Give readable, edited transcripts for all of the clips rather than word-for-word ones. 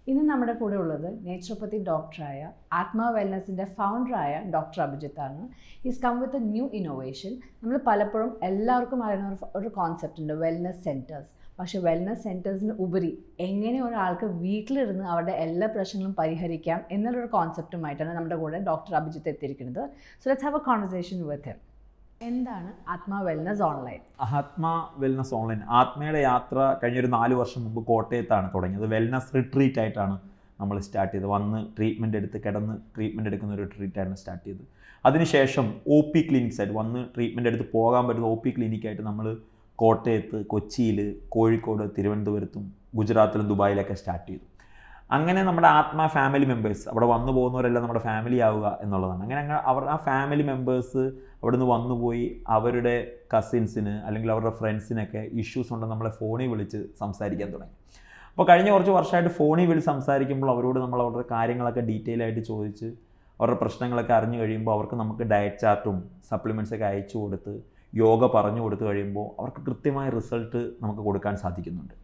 ഇന്ന് നമ്മുടെ കൂടെ ഉള്ളത് നേച്ചുറോപ്പതി ഡോക്ടറായ ആത്മാ വെൽനസിൻ്റെ ഫൗണ്ടറായ ഡോക്ടർ അഭിജിത്താണ്. Is come with a new innovation. നമ്മൾ പലപ്പോഴും എല്ലാവർക്കും അറിയുന്ന ഒരു കോൺസെപ്റ്റ് ഉണ്ട്, വെൽനസ് സെൻറ്റേഴ്സ്. പക്ഷേ വെൽനസ് സെൻറ്റേഴ്സിന് ഉപരി എങ്ങനെ ഒരാൾക്ക് വീട്ടിലിരുന്ന് അവരുടെ എല്ലാ പ്രശ്നങ്ങളും പരിഹരിക്കാം എന്നുള്ളൊരു കോൺസെപ്റ്റുമായിട്ടാണ് നമ്മുടെ കൂടെ ഡോക്ടർ അഭിജിത്ത് എത്തിയിരിക്കുന്നത്. So let's have A conversation with him. എന്താണ് ആത്മാ വെൽനസ് ഓൺലൈൻ? ആത്മാ വെൽനസ് ഓൺലൈൻ ആത്മയുടെ യാത്ര കഴിഞ്ഞൊരു 4 വർഷം മുമ്പ് കോട്ടയത്താണ് തുടങ്ങിയത്. വെൽനസ് റിട്രീറ്റ് ആയിട്ടാണ് നമ്മൾ സ്റ്റാർട്ട് ചെയ്തത്. വന്ന് ട്രീറ്റ്മെൻറ്റ് എടുത്ത് കിടന്ന് ട്രീറ്റ്മെൻറ്റ് എടുക്കുന്ന ഒരു ട്രീറ്റാണ് സ്റ്റാർട്ട് ചെയ്തത്. അതിനുശേഷം OP ക്ലിനിക്സ് ആയിട്ട് വന്ന് ട്രീറ്റ്മെൻറ്റ് എടുത്ത് പോകാൻ പറ്റുന്ന OP ക്ലിനിക്കായിട്ട് നമ്മൾ കോട്ടയത്ത്, കൊച്ചിയിൽ, കോഴിക്കോട്, തിരുവനന്തപുരത്തും ഗുജറാത്തിലും ദുബായിലൊക്കെ സ്റ്റാർട്ട് ചെയ്തു. അങ്ങനെ നമ്മുടെ ആത്മാ ഫാമിലി മെമ്പേഴ്സ്, അവിടെ വന്നു പോകുന്നവരെല്ലാം നമ്മുടെ ഫാമിലി ആവുക എന്നുള്ളതാണ്. അങ്ങനെ ആ ഫാമിലി മെമ്പേഴ്സ് അവിടെ നിന്ന് വന്നുപോയി അവരുടെ കസിൻസിന് അല്ലെങ്കിൽ അവരുടെ ഫ്രണ്ട്സിനൊക്കെ ഇഷ്യൂസ് ഉണ്ടെന്ന് നമ്മളെ ഫോണിൽ വിളിച്ച് സംസാരിക്കാൻ തുടങ്ങി. അപ്പോൾ കഴിഞ്ഞ കുറച്ച് വർഷമായിട്ട് ഫോണിൽ വിളിച്ച് സംസാരിക്കുമ്പോൾ അവരോട് നമ്മൾ അവരുടെ കാര്യങ്ങളൊക്കെ ഡീറ്റെയിൽ ആയിട്ട് ചോദിച്ച് അവരുടെ പ്രശ്നങ്ങളൊക്കെ അറിഞ്ഞു കഴിയുമ്പോൾ അവർക്ക് നമുക്ക് ഡയറ്റ് ചാർട്ടും സപ്ലിമെൻറ്റ്സൊക്കെ അയച്ചു കൊടുത്ത് യോഗ പറഞ്ഞു കൊടുത്തു കഴിയുമ്പോൾ അവർക്ക് കൃത്യമായ റിസൾട്ട് നമുക്ക് കൊടുക്കാൻ സാധിക്കുന്നുണ്ട്.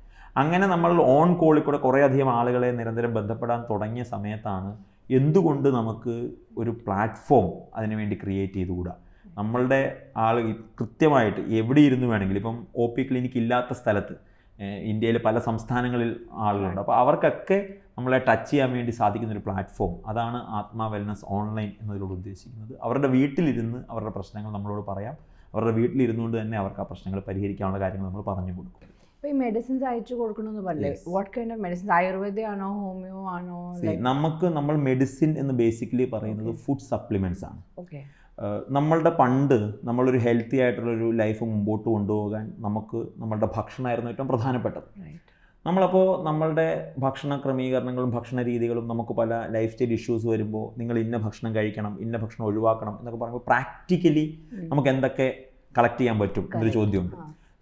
അങ്ങനെ നമ്മൾ ഓൺ കോളിൽ കൂടെ കുറേയധികം ആളുകളെ നിരന്തരം ബന്ധപ്പെടാൻ തുടങ്ങിയ സമയത്താണ് എന്തുകൊണ്ട് നമുക്ക് ഒരു പ്ലാറ്റ്ഫോം അതിനുവേണ്ടി ക്രിയേറ്റ് ചെയ്തുകൂടാ. നമ്മളുടെ കൃത്യമായിട്ട് എവിടെ ഇരുന്ന് വേണമെങ്കിലും, ഇപ്പം OP ക്ലിനിക്ക് ഇല്ലാത്ത സ്ഥലത്ത് ഇന്ത്യയിലെ പല സംസ്ഥാനങ്ങളിൽ ആളുകളുണ്ട്. അപ്പോൾ അവർക്കൊക്കെ നമ്മളെ ടച്ച് ചെയ്യാൻ വേണ്ടി സാധിക്കുന്നൊരു പ്ലാറ്റ്ഫോം, അതാണ് ആത്മാ വെൽനസ് ഓൺലൈൻ എന്നതിലൂടെ ഉദ്ദേശിക്കുന്നത്. അവരുടെ വീട്ടിലിരുന്ന് അവരുടെ പ്രശ്നങ്ങൾ നമ്മളോട് പറയാം. അവരുടെ വീട്ടിലിരുന്നുകൊണ്ട് തന്നെ അവർക്ക് ആ പ്രശ്നങ്ങൾ പരിഹരിക്കാനുള്ള കാര്യങ്ങൾ നമ്മൾ പറഞ്ഞു കൊടുക്കും. ഇപ്പോൾ ഈ മെഡിസിൻസ് അയച്ചു കൊടുക്കണമെന്ന് പറഞ്ഞേ, what kind of medicines? Ayurveda ആണോ, ഹോമിയോ ആണോ? നമ്മൾ മെഡിസിൻ എന്ന് ബേസിക്കലി പറയുന്നത് ഫുഡ് സപ്ലിമെൻറ്റ്സ് ആണ്. ഓക്കെ. നമ്മളുടെ പണ്ട് നമ്മളൊരു ഹെൽത്തി ആയിട്ടുള്ളൊരു ലൈഫ് മുമ്പോട്ട് കൊണ്ടുപോകാൻ നമ്മളുടെ ഭക്ഷണമായിരുന്നു ഏറ്റവും പ്രധാനപ്പെട്ടത്. നമ്മളപ്പോൾ നമ്മളുടെ ഭക്ഷണ ക്രമീകരണങ്ങളും ഭക്ഷണ രീതികളും നമുക്ക് പല ലൈഫ് സ്റ്റൈൽ ഇഷ്യൂസ് വരുമ്പോൾ നിങ്ങൾ ഇന്ന ഭക്ഷണം കഴിക്കണം, ഇന്ന ഭക്ഷണം ഒഴിവാക്കണം എന്നൊക്കെ പറയുമ്പോൾ പ്രാക്ടിക്കലി നമുക്ക് എന്തൊക്കെ കളക്ട് ചെയ്യാൻ പറ്റും എന്നൊരു ചോദ്യമുണ്ട്.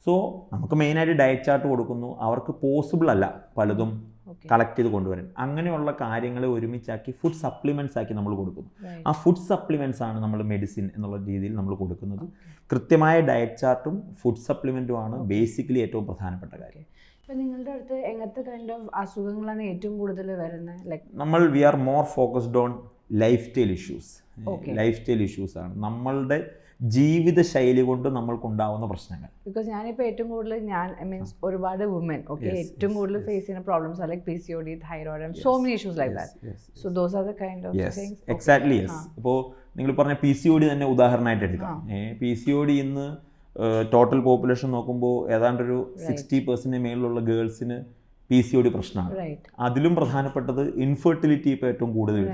സോ നമുക്ക് മെയിനായിട്ട് ഡയറ്റ് ചാർട്ട് കൊടുക്കുന്നു. അവർക്ക് പോസിബിൾ അല്ല പലതും കളക്ട് ചെയ്ത് കൊണ്ടുവരാൻ. അങ്ങനെയുള്ള കാര്യങ്ങളെ ഒരുമിച്ചാക്കി ഫുഡ് സപ്ലിമെൻറ്റ്സ് ആക്കി നമ്മൾ കൊടുക്കുന്നു. ആ ഫുഡ് സപ്ലിമെൻറ്റ്സ് ആണ് നമ്മൾ മെഡിസിൻ എന്നുള്ള രീതിയിൽ നമ്മൾ കൊടുക്കുന്നത്. കൃത്യമായ ഡയറ്റ് ചാർട്ടും ഫുഡ് സപ്ലിമെൻറ്റും ആണ് ബേസിക്കലി ഏറ്റവും പ്രധാനപ്പെട്ട കാര്യം. ഇപ്പം നിങ്ങളുടെ അടുത്ത് എങ്ങനത്തെ കൈൻഡ് ഓഫ് അസുഖങ്ങളാണ് ഏറ്റവും കൂടുതൽ വരുന്നത്? Like we are more focused on life style issues. Life style issues ആണ് നമ്മളുടെ ജീവിതശൈലി കൊണ്ട് നമ്മൾക്കുണ്ടാവുന്ന പ്രശ്നങ്ങൾ. ബിക്കോസ് ഞാനിപ്പോൾ ഏറ്റവും കൂടുതൽ മീൻസ് ഒരുപാട് വുമൻ ഏറ്റവും കൂടുതൽ ഫേസ് ചെയ്യുന്ന problems like PCOD, thyroid, so many issues like that. So those are the kind of things. Exactly, yes. ഇപ്പോൾ നിങ്ങൾ പറഞ്ഞ PCOD തന്നെ ഉദാഹരണമായിട്ട് എടുക്കാം. PCOD ഇന്ന് ടോട്ടൽ പോപ്പുലേഷൻ നോക്കുമ്പോൾ ഏതാണ്ടൊരു 60% മേളിലുള്ള ഗേൾസിന് PCOD പ്രശ്നമാണ്. അതിലും പ്രധാനപ്പെട്ടത് ഇൻഫെർട്ടിലിറ്റി ഇപ്പോൾ ഏറ്റവും കൂടുതൽ.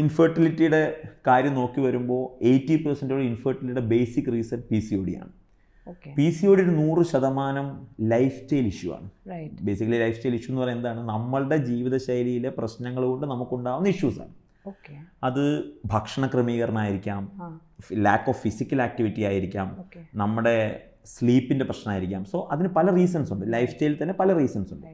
ഇൻഫെർട്ടിലിറ്റിയുടെ കാര്യം നോക്കി വരുമ്പോൾ 80% ഇൻഫെർട്ടിലിറ്റിയുടെ ബേസിക് റീസൺ PCOD ആണ്. PCOD ഒരു 100% ലൈഫ് സ്റ്റൈൽ ഇഷ്യൂ ആണ്. ബേസിക്കലി ലൈഫ് സ്റ്റൈൽ ഇഷ്യൂ എന്ന് പറയുന്നത് എന്താണ്? നമ്മളുടെ ജീവിതശൈലിയിലെ പ്രശ്നങ്ങൾ കൊണ്ട് നമുക്കുണ്ടാകുന്ന ഇഷ്യൂസാണ്. അത് ഭക്ഷണ ക്രമീകരണമായിരിക്കാം, ലാക്ക് ഓഫ് ഫിസിക്കൽ ആക്ടിവിറ്റി ആയിരിക്കാം, നമ്മുടെ സ്ലീപ്പിൻ്റെ പ്രശ്നമായിരിക്കാം. സോ അതിന് പല റീസൺസ് ഉണ്ട്. ലൈഫ് സ്റ്റൈലിൽ തന്നെ പല റീസൺസ് ഉണ്ട്.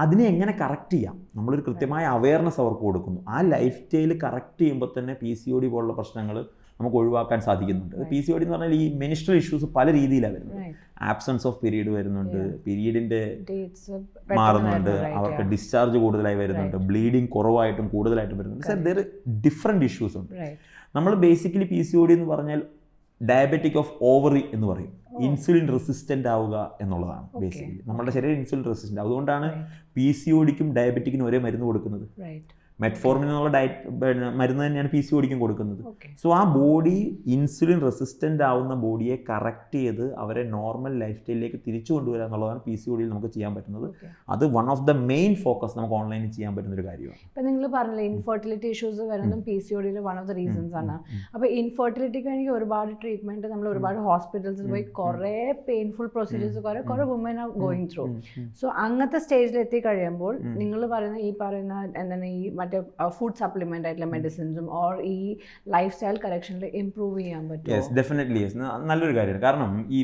അതിനെ എങ്ങനെ കറക്റ്റ് ചെയ്യാം? നമ്മളൊരു കൃത്യമായ അവയർനെസ് അവർക്ക് കൊടുക്കുന്നു. ആ ലൈഫ് സ്റ്റൈൽ കറക്റ്റ് ചെയ്യുമ്പോൾ തന്നെ PCOD പോലുള്ള പ്രശ്നങ്ങൾ നമുക്ക് ഒഴിവാക്കാൻ സാധിക്കുന്നുണ്ട്. PCOD എന്ന് പറഞ്ഞാൽ ഈ മെനിസ്ട്രൽ ഇഷ്യൂസ് പല രീതിയിലാണ് വരുന്നത്. ആബ്സെൻസ് ഓഫ് പീരീഡ് വരുന്നുണ്ട്, പീരീഡിൻ്റെ മാറുന്നുണ്ട്, അവർക്ക് ഡിസ്ചാർജ് കൂടുതലായി വരുന്നുണ്ട്, ബ്ലീഡിങ് കുറവായിട്ടും കൂടുതലായിട്ടും വരുന്നുണ്ട്. സർ ദർ ഡിഫറെൻറ്റ് ഇഷ്യൂസ് ഉണ്ട്. നമ്മൾ ബേസിക്കലി PCOD എന്ന് പറഞ്ഞാൽ ഡയബറ്റിക് ഓഫ് ഓവറി എന്ന് പറയും. ഇൻസുലിൻ റെസിസ്റ്റൻ്റ് ആവുക എന്നുള്ളതാണ് ബേസിക്കലി. നമ്മുടെ ശരീരം ഇൻസുലിൻ റെസിസ്റ്റൻ്റ്. അതുകൊണ്ടാണ് PCODക്കും ഡയബറ്റിക്കിനും ഒരേ മരുന്ന് കൊടുക്കുന്നത്. മെറ്റ്ഫോർമിൻ എന്നുള്ള മരുന്ന് തന്നെയാണ് PCODക്കും കൊടുക്കുന്നത്. സോ ആ ബോഡി ഇൻസുലിൻ റെസിസ്റ്റൻ്റ് ആവുന്ന ബോഡിയെ കറക്റ്റ് ചെയ്ത് അവരെ നോർമൽ ലൈഫ് സ്റ്റൈലിലേക്ക് തിരിച്ചു കൊണ്ടുവരിക എന്നുള്ളതാണ് PCODയിൽ നമുക്ക് ചെയ്യാൻ പറ്റുന്നത്. അത് one of the main focus നമുക്ക് ഓൺലൈനിൽ ചെയ്യാൻ പറ്റുന്ന ഒരു കാര്യമാണ്. ഇപ്പം നിങ്ങൾ പറഞ്ഞില്ലേ ഇൻഫെർട്ടിലിറ്റി ഇഷ്യൂസ് വരുന്നതും PCODയിലെ വൺ ഓഫ് ദ റീസൺസ് ആണ്. അപ്പോൾ ഇൻഫെർട്ടിലിറ്റിക്ക് വേണമെങ്കിൽ ഒരുപാട് ട്രീറ്റ്മെൻറ്റ് നമ്മൾ ഒരുപാട് ഹോസ്പിറ്റൽസിൽ പോയി കുറേ പെയിൻഫുൾ പ്രൊസീജിയേഴ്സ് കുറേ woman are going through. So അങ്ങനത്തെ സ്റ്റേജിൽ എത്തി കഴിയുമ്പോൾ നിങ്ങൾ പറയുന്ന എന്താണ് ഈ മറ്റേ ഫുഡ് സപ്ലിമെൻ്റ് ആയിട്ടുള്ള മെഡിസിൻസും ഓർ ഈ ലൈഫ് സ്റ്റൈൽ കറക്ഷനിൽ ഇംപ്രൂവ് ചെയ്യാൻ പറ്റും? Yes, definitely yes. നല്ലൊരു കാര്യമാണ്. കാരണം ഈ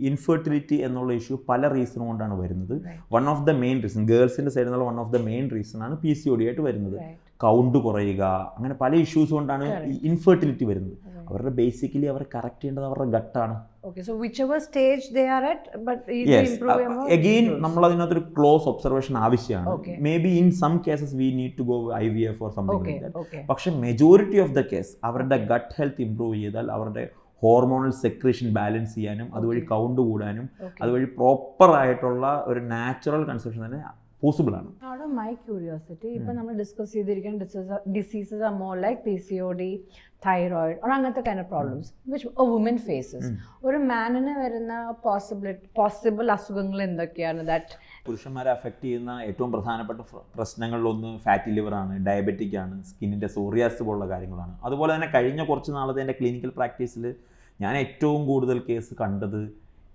ഇൻഫെർട്ടിലിറ്റി എന്നുള്ള ഇഷ്യൂ പല റീസൺ കൊണ്ടാണ് വരുന്നത്. One of the main reason ഗേൾസിൻ്റെ സൈഡിൽ നിന്നുള്ള one of the main reason ആണ് PCOD ആയിട്ട് വരുന്നത്. കൗണ്ട് കുറയുക, അങ്ങനെ പല ഇഷ്യൂസ് കൊണ്ടാണ് ഈ ഇൻഫെർട്ടിലിറ്റി വരുന്നത്. അവരുടെ ബേസിക്കലി അവർ കറക്റ്റ് ചെയ്യേണ്ടത് അവരുടെ ഗട്ടാണ്. Okay, so whichever stage they are at, but if they yes improve more, again improves. നമ്മൾ അതിനകത്തൊരു ക്ലോസ് ഒബ്സർവേഷൻ ആവശ്യമാണ്. Okay. Maybe in some cases we need to go IVF or something Okay, like that. okay. പക്ഷെ majority of the case അവരുടെ gut health improve ചെയ്താൽ അവരുടെ hormonal secretion balance ചെയ്യാനും അതുവഴി count കൂടാനും Okay. അതുവഴി proper ആയിട്ടുള്ള ഒരു നാച്ചുറൽ കൺസെപ്ഷൻ തന്നെ പോസിബിൾ ആണ്. Out of my curiosity, ഇപ്പം നമ്മൾ ഡിസ്കസ് ചെയ്തിരിക്കുന്ന diseases are more like PCOD, thyroid or അങ്ങനത്തെ kind of problems which a woman faces. ഒരു മാനിന് വരുന്ന പോസിബിൾ അസുഖങ്ങൾ എന്തൊക്കെയാണ് ദാറ്റ് പുരുഷന്മാരെ അഫക്റ്റ് ചെയ്യുന്ന ഏറ്റവും പ്രധാനപ്പെട്ട പ്രശ്നങ്ങളിലൊന്ന് ഫാറ്റി ലിവറാണ്, ഡയബറ്റിക് ആണ്, സ്കിന്നിൻ്റെ സോറിയാസ് പോലുള്ള കാര്യങ്ങളാണ്. അതുപോലെ തന്നെ കഴിഞ്ഞ കുറച്ച് നാളത്തെ എൻ്റെ ക്ലിനിക്കൽ പ്രാക്ടീസിൽ ഞാൻ ഏറ്റവും കൂടുതൽ കേസ് കണ്ടത്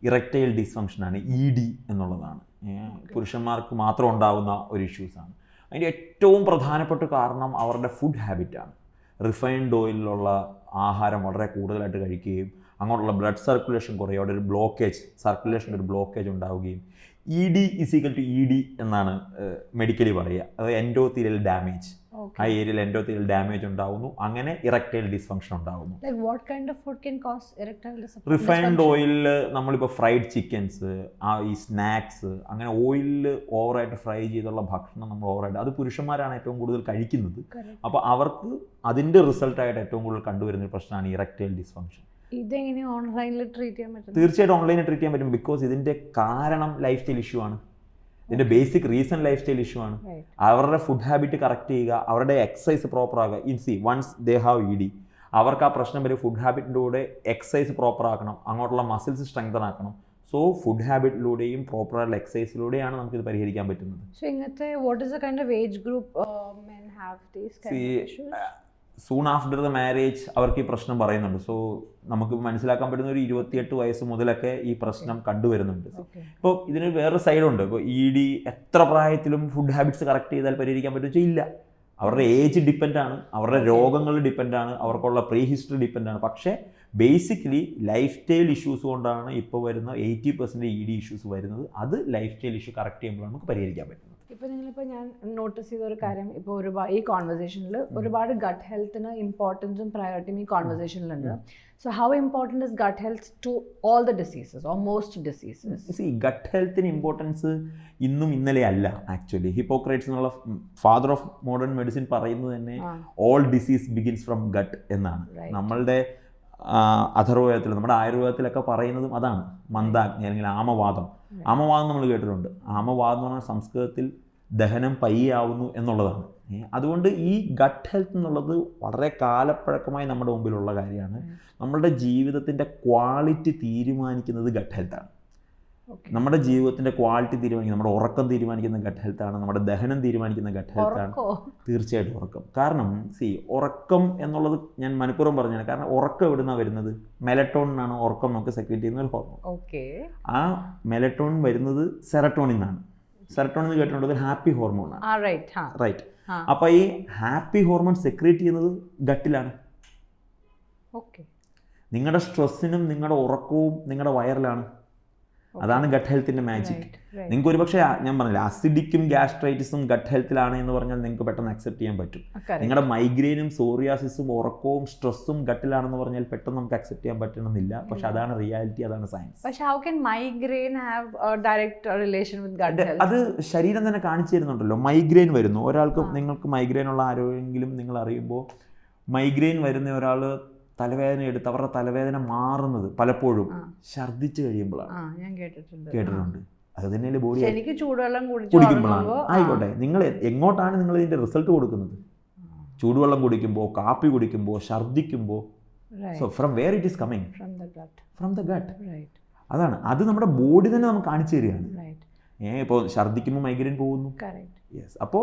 ഇറക്ടൈൽ ഡിസ്ഫങ്ഷനാണ്, ED എന്നുള്ളതാണ്. പുരുഷന്മാർക്ക് മാത്രം ഉണ്ടാകുന്ന ഒരു ഇഷ്യൂസാണ്. അതിൻ്റെ ഏറ്റവും പ്രധാനപ്പെട്ട കാരണം അവരുടെ ഫുഡ് ഹാബിറ്റാണ്. റിഫൈൻഡ് ഓയിലുള്ള ആഹാരം വളരെ കൂടുതലായിട്ട് കഴിക്കുകയും അങ്ങോട്ടുള്ള ബ്ലഡ് സർക്കുലേഷൻ കുറയും, അവിടെ ഒരു ബ്ലോക്കേജ്, സർക്കുലേഷൻ്റെ ഒരു ബ്ലോക്കേജ് ഉണ്ടാവുകയും ED = ED എന്നാണ് മെഡിക്കലി പറയുക. അത് എൻഡോത്തീലിയൽ ഡാമേജ്, ആ ഏരിയയിൽ എൻഡോത്തീലിയൽ ഡാമേജ് ഉണ്ടാകുന്നു, അങ്ങനെ ഇറക്ടൈൽ ഡിസ്ഫങ്ഷൻ ഉണ്ടാകുന്നു. what kind of food can cause erectile dysfunction? Refined ഓയിലിൽ നമ്മളിപ്പോൾ ഫ്രൈഡ് ചിക്കൻസ്, ഈ സ്നാക്സ്, അങ്ങനെ ഓയിലിൽ ഓവറായിട്ട് ഫ്രൈ ചെയ്തുള്ള ഭക്ഷണം നമ്മൾ ഓവറായിട്ട്, അത് പുരുഷന്മാരാണ് ഏറ്റവും കൂടുതൽ കഴിക്കുന്നത്. അപ്പോൾ അവർക്ക് അതിൻ്റെ റിസൾട്ടായിട്ട് ഏറ്റവും കൂടുതൽ കണ്ടുവരുന്ന ഒരു പ്രശ്നമാണ് ഇറക്ടൈൽ ഡിസ്ഫങ്ഷൻ. ഇതെങ്ങനെ ഓൺലൈനിൽ ട്രീറ്റ് ചെയ്യാൻ പറ്റും? തീർച്ചയായിട്ടും ഓൺലൈനിൽ ട്രീറ്റ് ചെയ്യാൻ പറ്റും. ബിക്കോസ് ഇതിൻ്റെ കാരണം ലൈഫ് സ്റ്റൈൽ ഇഷ്യൂ ആണ്. ഇതിൻ്റെ basic reason life style issue ആണ്. അവരുടെ ഫുഡ് ഹാബിറ്റ് കറക്റ്റ് ചെയ്യുക, അവരുടെ എക്സസൈസ് പ്രോപ്പർ ആകുക. വൺസ് ദേ ഹാവ് ED, അവർക്ക് ആ പ്രശ്നം വരെ ഫുഡ് ഹാബിറ്റിൻ്റെ കൂടെ എക്സസൈസ് പ്രോപ്പർ ആക്കണം, അങ്ങോട്ടുള്ള മസിൽസ് സ്ട്രെങ്തൻ ആക്കണം. സോ ഫുഡ് ഹാബിറ്റിലൂടെയും പ്രോപ്പറായിട്ടുള്ള എക്സസൈസിലൂടെയാണ് നമുക്കിത് പരിഹരിക്കാൻ പറ്റുന്നത്. So ഇങ്ങനത്തെ what is the kind of age group men have these kind of issues? Soon after the marriage അവർക്ക് ഈ പ്രശ്നം പറയുന്നുണ്ട്. സോ നമുക്ക് മനസ്സിലാക്കാൻ പറ്റുന്ന ഒരു 28 വയസ്സ് മുതലൊക്കെ ഈ പ്രശ്നം കണ്ടുവരുന്നുണ്ട്. ഇപ്പോൾ ഇതിന് വേറൊരു സൈഡുണ്ട്. ഇപ്പോൾ ED എത്ര പ്രായത്തിലും ഫുഡ് ഹാബിറ്റ്സ് കറക്റ്റ് ചെയ്താൽ പരിഹരിക്കാൻ പറ്റുമോ വെച്ചാൽ ഇല്ല. അവരുടെ ഏജ് ഡിപ്പെൻഡാണ്, അവരുടെ രോഗങ്ങൾ ഡിപ്പെൻഡാണ്, അവർക്കുള്ള പ്രീ ഹിസ്റ്ററി ഡിപ്പെൻഡാണ്. പക്ഷേ ബേസിക്കലി ലൈഫ് സ്റ്റൈൽ ഇഷ്യൂസ് കൊണ്ടാണ് ഇപ്പോൾ വരുന്ന 80% ED ഇഷ്യൂസ് വരുന്നത്. അത് ലൈഫ് സ്റ്റൈൽ ഇഷ്യൂ കറക്റ്റ് ചെയ്യുമ്പോഴാണ് നമുക്ക് പരിഹരിക്കാൻ പറ്റുന്നത്. ഇപ്പോൾ ഞാൻ നോട്ടീസ് ചെയ്ത ഒരു കാര്യം, ഇപ്പോൾ ഈ കോൺവെർസേഷനിൽ ഒരുപാട് ഗട്ട് ഹെൽത്തിന് ഇമ്പോർട്ടൻസും പ്രയോറിറ്റിയും ഈ കോൺവെർസേഷനിലുണ്ട്. So how important is gut health to all the diseases or most diseases? Gut ഹെൽത്തിന് ഇമ്പോർട്ടൻസ് ഇന്നും ഇന്നലെ അല്ല. ആക്ച്വലി ഹിപ്പോക്രേറ്റ്സ് എന്നുള്ള ഫാദർ ഓഫ് മോഡേൺ മെഡിസിൻ പറയുന്നത് തന്നെ all disease begins from gut എന്നാണ്. നമ്മളുടെ അഥർവവേദത്തിൽ, നമ്മുടെ ആയുർവേദത്തിലൊക്കെ പറയുന്നതും അതാണ്. മന്ദാഗ്നി അല്ലെങ്കിൽ ആമവാദം നമ്മൾ കേട്ടിട്ടുണ്ട്. ആമവാദം എന്ന് പറഞ്ഞാൽ സംസ്കൃതത്തിൽ ദഹനം പയ്യാവുന്നു എന്നുള്ളതാണ്. അതുകൊണ്ട് ഈ ഗട്ട് ഹെൽത്ത് എന്നുള്ളത് വളരെ കാലപ്പഴക്കമായി നമ്മുടെ മുമ്പിലുള്ള കാര്യമാണ്. നമ്മളുടെ ജീവിതത്തിൻ്റെ ക്വാളിറ്റി തീരുമാനിക്കുന്നത് ഗട്ട് ഹെൽത്താണ്. നമ്മുടെ ജീവിതത്തിൻ്റെ ക്വാളിറ്റി തീരുമാനിക്കുന്നത്, നമ്മുടെ ഉറക്കം തീരുമാനിക്കുന്ന ഗട്ട് ഹെൽത്താണ്, നമ്മുടെ ദഹനം തീരുമാനിക്കുന്ന ഗട്ട് ഹെൽത്താണ്. തീർച്ചയായിട്ടും ഉറക്കം. കാരണം ഉറക്കം എന്നുള്ളത് ഞാൻ മനഃപൂർവ്വം പറഞ്ഞാണ്. കാരണം ഉറക്കം എവിടുന്നാണ് വരുന്നത്? മെലറ്റോണിനാണ് ഉറക്കം നമുക്ക് സെക്രീറ്റ് ചെയ്യുന്ന ഒരു ഹോർമോൺ. ആ മെലറ്റോണിൻ വരുന്നത് സെറട്ടോണിൻ നിന്നാണ്. സെറട്ടോണിൻ കേട്ടിട്ടുള്ളത് ഹാപ്പി ഹോർമോണാണ്. റൈറ്റ്. അപ്പോൾ ഈ ഹാപ്പി ഹോർമോൺ സെക്രീറ്റ് ചെയ്യുന്നത് ഗട്ടിലാണ്. നിങ്ങളുടെ സ്ട്രെസ്സിനും നിങ്ങളുടെ ഉറക്കവും നിങ്ങളുടെ വയറിലാണ്. അതാണ് ഗട്ട് ഹെൽത്തിൻ്റെ മാജിക്. നിങ്ങൾക്ക് ഒരുപക്ഷെ ഞാൻ പറഞ്ഞില്ല, അസിഡിക്കും ഗ്യാസ്ട്രൈറ്റിസും ഗട്ട് ഹെൽത്തിലാണ് എന്ന് പറഞ്ഞാൽ നിങ്ങൾക്ക് പെട്ടെന്ന് അക്സെപ്റ്റ് ചെയ്യാൻ പറ്റും. നിങ്ങളുടെ മൈഗ്രെയിനും സോറിയാസിസും ഉറക്കവും സ്ട്രെസ്സും ഗട്ടിലാണെന്ന് പറഞ്ഞാൽ പെട്ടെന്ന് നമുക്ക് അക്സെപ്റ്റ് ചെയ്യാൻ പറ്റണമെന്നില്ല. പക്ഷെ അതാണ് റിയാലിറ്റി, അതാണ് സയൻസ്. അത് ശരീരം തന്നെ കാണിച്ചു തരുന്നുണ്ടല്ലോ. മൈഗ്രെയിൻ വരുന്നു ഒരാൾക്ക്, നിങ്ങൾക്ക് മൈഗ്രെയിൻ ഉള്ള ആരോടെങ്കിലും നിങ്ങൾ അറിയുമ്പോൾ, മൈഗ്രെയിൻ വരുന്ന ഒരാൾ തലവേദന എടുത്ത് അവരുടെ തലവേദന മാറുന്നത് പലപ്പോഴും ഛർദ്ദിച്ച് കഴിയുമ്പോഴാണ്. കേട്ടിട്ടുണ്ട്. അത് തന്നെയല്ലേ ബോഡി കുടിക്കുമ്പോഴാണ്. ആയിക്കോട്ടെ, നിങ്ങൾ എങ്ങോട്ടാണ് നിങ്ങൾ ഇതിൻ്റെ റിസൾട്ട് കൊടുക്കുന്നത്? ചൂടുവെള്ളം കുടിക്കുമ്പോൾ, കാപ്പി കുടിക്കുമ്പോൾ, ഛർദ്ദിക്കുമ്പോൾ. So from where it is coming? From the gut. അതാണ്. അത് നമ്മുടെ ബോഡി തന്നെ നമുക്ക് കാണിച്ചു തരികയാണ്. ഇപ്പോൾ ഛർദ്ദിക്കുമ്പോൾ മൈഗ്രെയിൻ പോകുന്നു. യെസ്. അപ്പോൾ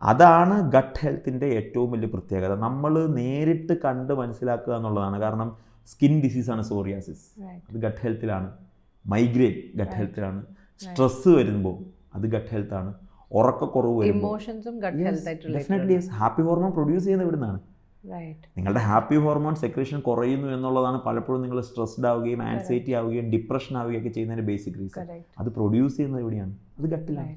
അതാണ് ഗട്ട് ഹെൽത്തിൻ്റെ ഏറ്റവും വലിയ പ്രത്യേകത. നമ്മൾ നേരിട്ട് കണ്ട് മനസ്സിലാക്കുക എന്നുള്ളതാണ്. കാരണം സ്കിൻ ഡിസീസാണ് സോറിയാസിസ്, അത് ഗട്ട് ഹെൽത്തിലാണ്. മൈഗ്രെയിൻ ഗട്ട് ഹെൽത്തിലാണ്. സ്ട്രെസ്സ് വരുമ്പോൾ അത് ഗട്ട് ഹെൽത്താണ്. ഉറക്കക്കുറവ് വരുമ്പോൾ ഡെഫിനറ്റ്ലി ഹാപ്പി ഹോർമോൺ പ്രൊഡ്യൂസ് ചെയ്യുന്നത് ഇവിടുന്നാണ്. നിങ്ങളുടെ ഹാപ്പി ഹോർമോൺ സെക്രീഷൻ കുറയുന്നു എന്നുള്ളതാണ് പലപ്പോഴും നിങ്ങൾ സ്ട്രെസ്ഡ് ആവുകയും ആൻസൈറ്റി ആവുകയും ഡിപ്രഷൻ ആവുകയൊക്കെ ചെയ്യുന്നതിൻ്റെ ബേസിക് റീസൺ. അത് പ്രൊഡ്യൂസ് ചെയ്യുന്നത് എവിടെയാണ്? അത് ഗട്ടിലാണ്.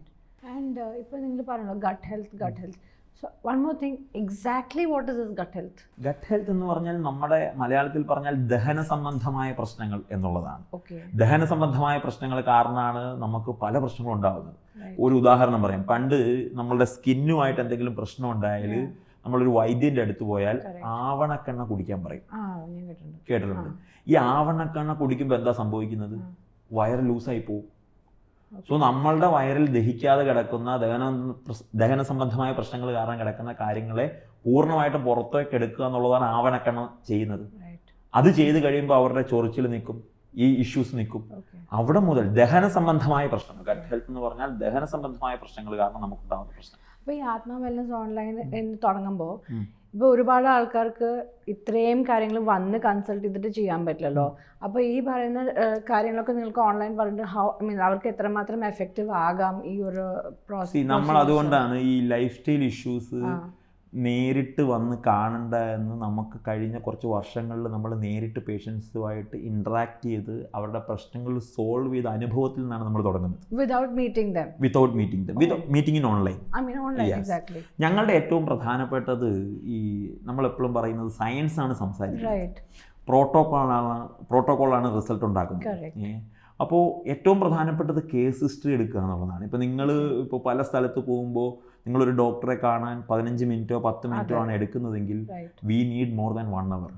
ആൻഡ് ഇപ്പോൾ നിങ്ങൾ പറഞ്ഞല്ലോ gut health. So one more thing, exactly what is this gut health? Gut health എന്ന് പറഞ്ഞാൽ നമ്മുടെ മലയാളത്തിൽ പറഞ്ഞാൽ ദഹന സംബന്ധമായ പ്രശ്നങ്ങൾ എന്നുള്ളതാണ്. Okay. ദഹന സംബന്ധമായ പ്രശ്നങ്ങൾ കാരണമാണ് നമുക്ക് പല പ്രശ്നങ്ങളും ഉണ്ടാകുന്നത്. Right. ഒരു ഉദാഹരണം പറയാം. പണ്ട് നമ്മളുടെ സ്കിന്നുമായിട്ട് എന്തെങ്കിലും പ്രശ്നം ഉണ്ടായാൽ നമ്മളൊരു വൈദ്യൻ്റെ അടുത്ത് പോയാൽ ആവണക്കെണ്ണ കുടിക്കാൻ പറയും. കേട്ടിട്ടുണ്ട്. ഈ ആവണക്കെണ്ണ കുടിക്കുമ്പോൾ എന്താ സംഭവിക്കുന്നത്? വയറ് ലൂസായി പോകും. സോ നമ്മളുടെ വയറിൽ ദഹിക്കാതെ കിടക്കുന്ന ദഹന സംബന്ധമായ പ്രശ്നങ്ങൾ കാരണം കിടക്കുന്ന കാര്യങ്ങളെ പൂർണ്ണമായിട്ടും പുറത്തേക്ക് എടുക്കുക എന്നുള്ളതാണ് ആവണക്കെണ്ണ ചെയ്യുന്നത്. അത് ചെയ്ത് കഴിയുമ്പോൾ അവരുടെ ചൊറിച്ചിൽ നിൽക്കും, ഈ ഇഷ്യൂസ് നിൽക്കും. അവിടെ മുതൽ ദഹന സംബന്ധമായ പ്രശ്നങ്ങൾ, ഗട്ട് ഹെൽത്ത് എന്ന് പറഞ്ഞാൽ ദഹന സംബന്ധമായ പ്രശ്നങ്ങൾ കാരണം നമുക്കുണ്ടാകുന്ന പ്രശ്നം. അപ്പോൾ ഈ ആത്മാ വെൽനസ് ഓൺലൈൻ തുടങ്ങുമ്പോൾ ഇപ്പോൾ ഒരുപാട് ആൾക്കാർക്ക് ഇത്രയും കാര്യങ്ങൾ വന്ന് കൺസൾട്ട് ചെയ്തിട്ട് ചെയ്യാൻ പറ്റില്ലല്ലോ. അപ്പോൾ ഈ പറയുന്ന കാര്യങ്ങളൊക്കെ നിങ്ങൾക്ക് ഓൺലൈൻ പറഞ്ഞിട്ട് അവർക്ക് എത്രമാത്രം എഫക്റ്റീവ് ആകാം ഈ ഒരു പ്രോസസ്? നമ്മൾ അതുകൊണ്ടാണ് ഈ ലൈഫ് സ്റ്റൈൽ ഇഷ്യൂസ് നേരിട്ട് വന്ന് കാണണ്ട എന്ന് നമുക്ക് കഴിഞ്ഞ കുറച്ച് വർഷങ്ങളിൽ നമ്മൾ നേരിട്ട് പേഷ്യൻസുമായിട്ട് ഇൻട്രാക്ട് ചെയ്ത് അവരുടെ പ്രശ്നങ്ങൾ സോൾവ് ചെയ്ത അനുഭവത്തിൽ നിന്നാണ് നമ്മൾ തുടങ്ങുന്നത്. Without meeting dum, meeting in online. ഞങ്ങളുടെ ഏറ്റവും പ്രധാനപ്പെട്ടത് ഈ നമ്മളെപ്പോഴും പറയുന്നത് സയൻസ് ആണ് സംസാരിക്കുന്നത്, പ്രോട്ടോകോളാണ് റിസൾട്ട് ഉണ്ടാക്കുന്നത്. അപ്പോൾ ഏറ്റവും പ്രധാനപ്പെട്ടത് കേസ് ഹിസ്റ്ററി എടുക്കുക എന്നുള്ളതാണ്. ഇപ്പോൾ നിങ്ങൾ ഇപ്പോൾ പല സ്ഥലത്ത് പോകുമ്പോൾ നിങ്ങളൊരു ഡോക്ടറെ കാണാൻ 15 മിനിറ്റോ 10 മിനിറ്റോ ആണ് എടുക്കുന്നതെങ്കിൽ we need more than 1 hour.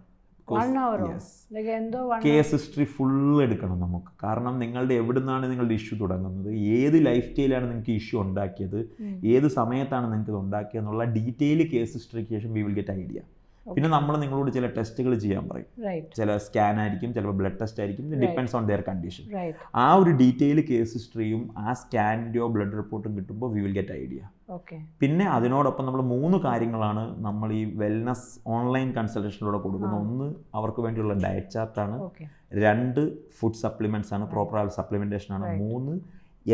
Case history full എടുക്കണം നമുക്ക്. കാരണം നിങ്ങളുടെ എവിടെ നിന്നാണ് നിങ്ങളുടെ ഇഷ്യൂ തുടങ്ങുന്നത്, ഏത് ലൈഫ് സ്റ്റൈലാണ് നിങ്ങൾക്ക് ഇഷ്യൂ ഉണ്ടാക്കിയത്, ഏത് സമയത്താണ് നിങ്ങൾക്ക് ഇത് ഉണ്ടാക്കിയത് എന്നുള്ള ഡീറ്റെയിൽ കേസ് ഹിസ്റ്ററിക്ക് ശേഷം വി വിൽ ഗെറ്റ് ഐഡിയ. പിന്നെ നമ്മൾ നിങ്ങളോട് ചില ടെസ്റ്റുകൾ ചെയ്യാൻ പറയും. ചില സ്കാൻ ആയിരിക്കും, ചിലപ്പോൾ ബ്ലഡ് ടെസ്റ്റ് ആയിരിക്കും. Depends on their condition. ആ ഒരു ഡീറ്റെയിൽ കേസ് ഹിസ്റ്ററിയും ആ സ്കാനിൻ്റെയോ ബ്ലഡ് റിപ്പോർട്ടും കിട്ടുമ്പോൾ വി വിൽ ഗെറ്റ് ഐഡിയ. പിന്നെ അതിനോടൊപ്പം നമ്മൾ 3 കാര്യങ്ങളാണ് നമ്മൾ ഈ വെൽനസ് ഓൺലൈൻ കൺസൾട്ടേഷനിലൂടെ കൊടുക്കുന്നത്. 1 അവർക്ക് വേണ്ടിയുള്ള ഡയറ്റ് ചാർട്ടാണ്, 2 ഫുഡ് സപ്ലിമെൻറ്റ്സ് ആണ്, പ്രോപ്പർ സപ്ലിമെൻറ്റേഷൻ ആണ്, 3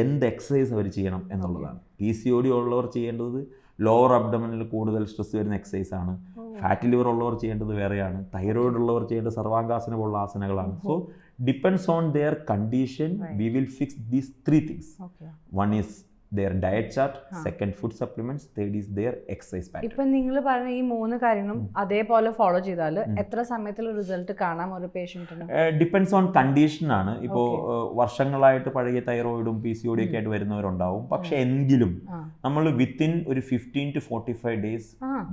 എന്ത് എക്സസൈസ് അവർ ചെയ്യണം എന്നുള്ളതാണ്. PCOD ഉള്ളവർ ചെയ്യേണ്ടത് ലോവർ അബ്ഡമനിൽ കൂടുതൽ സ്ട്രെസ് വരുന്ന എക്സസൈസ് ആണ്, ഫാറ്റി ലിവർ ഉള്ളവർ ചെയ്യേണ്ടത് വേറെയാണ്, തൈറോയിഡ് ഉള്ളവർ ചെയ്യേണ്ടത് സർവാംഗാസന പോലുള്ള ആസനകളാണ്. So depends on their condition we will fix these 3 things. 1 is their diet chart, second food supplements, third is their exercise pattern. ഇപ്പം നിങ്ങൾ പറഞ്ഞ ഈ 3 കാര്യങ്ങളും അതേപോലെ ഫോളോ ചെയ്താൽ എത്ര സമയത്തിൽ റിസൾട്ട് കാണാം ഒരു പേഷ്യൻറ്റിന്? ഡിപ്പെൻഡ്സ് ഓൺ കണ്ടീഷൻ ആണ്. ഇപ്പോൾ വർഷങ്ങളായിട്ട് പഴകിയ തൈറോയിഡും PCOD ഒക്കെ ആയിട്ട് വരുന്നവരുണ്ടാവും. പക്ഷെ എങ്കിലും നമ്മൾ വിത്തിൻ ഒരു 15 to 45 days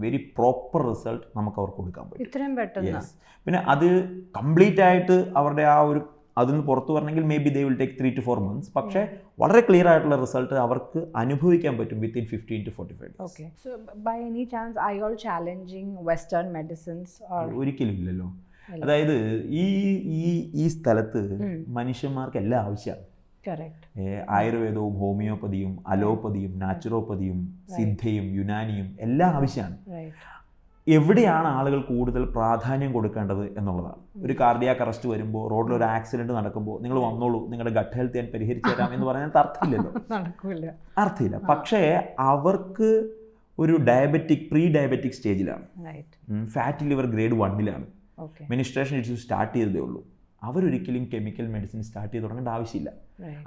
very proper result നമുക്ക് അവർക്ക് കൊടുക്കാൻ പറ്റും. ഇത്രയും പെട്ടെന്ന്? പിന്നെ അത് കംപ്ലീറ്റ് ആയിട്ട് അവരുടെ ആ ഒരു അതിന് പുറത്തു വരണമെങ്കിൽ may be they will take 3 to 4 months. പക്ഷേ വളരെ ക്ലിയർ ആയിട്ടുള്ള റിസൾട്ട് അവർക്ക് അനുഭവിക്കാൻ പറ്റും within 15 to 45 days. Okay. So by any chance are you all challenging western medicines or? ഒരിക്കലും ഇല്ലല്ലോ. അതായത് ഈ സ്ഥലത്ത് മനുഷ്യന്മാർക്ക് എല്ലാം ആവശ്യമാണ്. ആയുർവേദവും ഹോമിയോപ്പതിയും അലോപ്പതിയും നാച്ചുറോപ്പതിയും സിദ്ധയും യുനാനിയും എല്ലാം ആവശ്യമാണ്. എവിടെയാണ് ആളുകൾ കൂടുതൽ പ്രാധാന്യം കൊടുക്കേണ്ടത് എന്നുള്ളതാണ്. ഒരു കാർഡിയാക് അറസ്റ്റ് വരുമ്പോൾ, റോഡിൽ ഒരു ആക്സിഡന്റ് നടക്കുമ്പോൾ നിങ്ങൾ വന്നോളൂ, നിങ്ങളുടെ ഗട്ട് ഹെൽത്ത് ഞാൻ പരിഹരിച്ചു തരാം എന്ന് പറഞ്ഞാൽ അർത്ഥമില്ലല്ലോ, അർത്ഥമില്ല. പക്ഷേ അവർക്ക് ഒരു പ്രീ ഡയബറ്റിക് സ്റ്റേജിലാണ്, ഫാറ്റി ലിവർ ഗ്രേഡ് 1-ലാണ്, മിനിസ്ട്രേഷൻ ഇഷ്യൂസ് സ്റ്റാർട്ട് ചെയ്തതേ ഉള്ളൂ. അവരൊരിക്കലും കെമിക്കൽ മെഡിസിൻ സ്റ്റാർട്ട് ചെയ്ത് തുടങ്ങേണ്ട ആവശ്യമില്ല.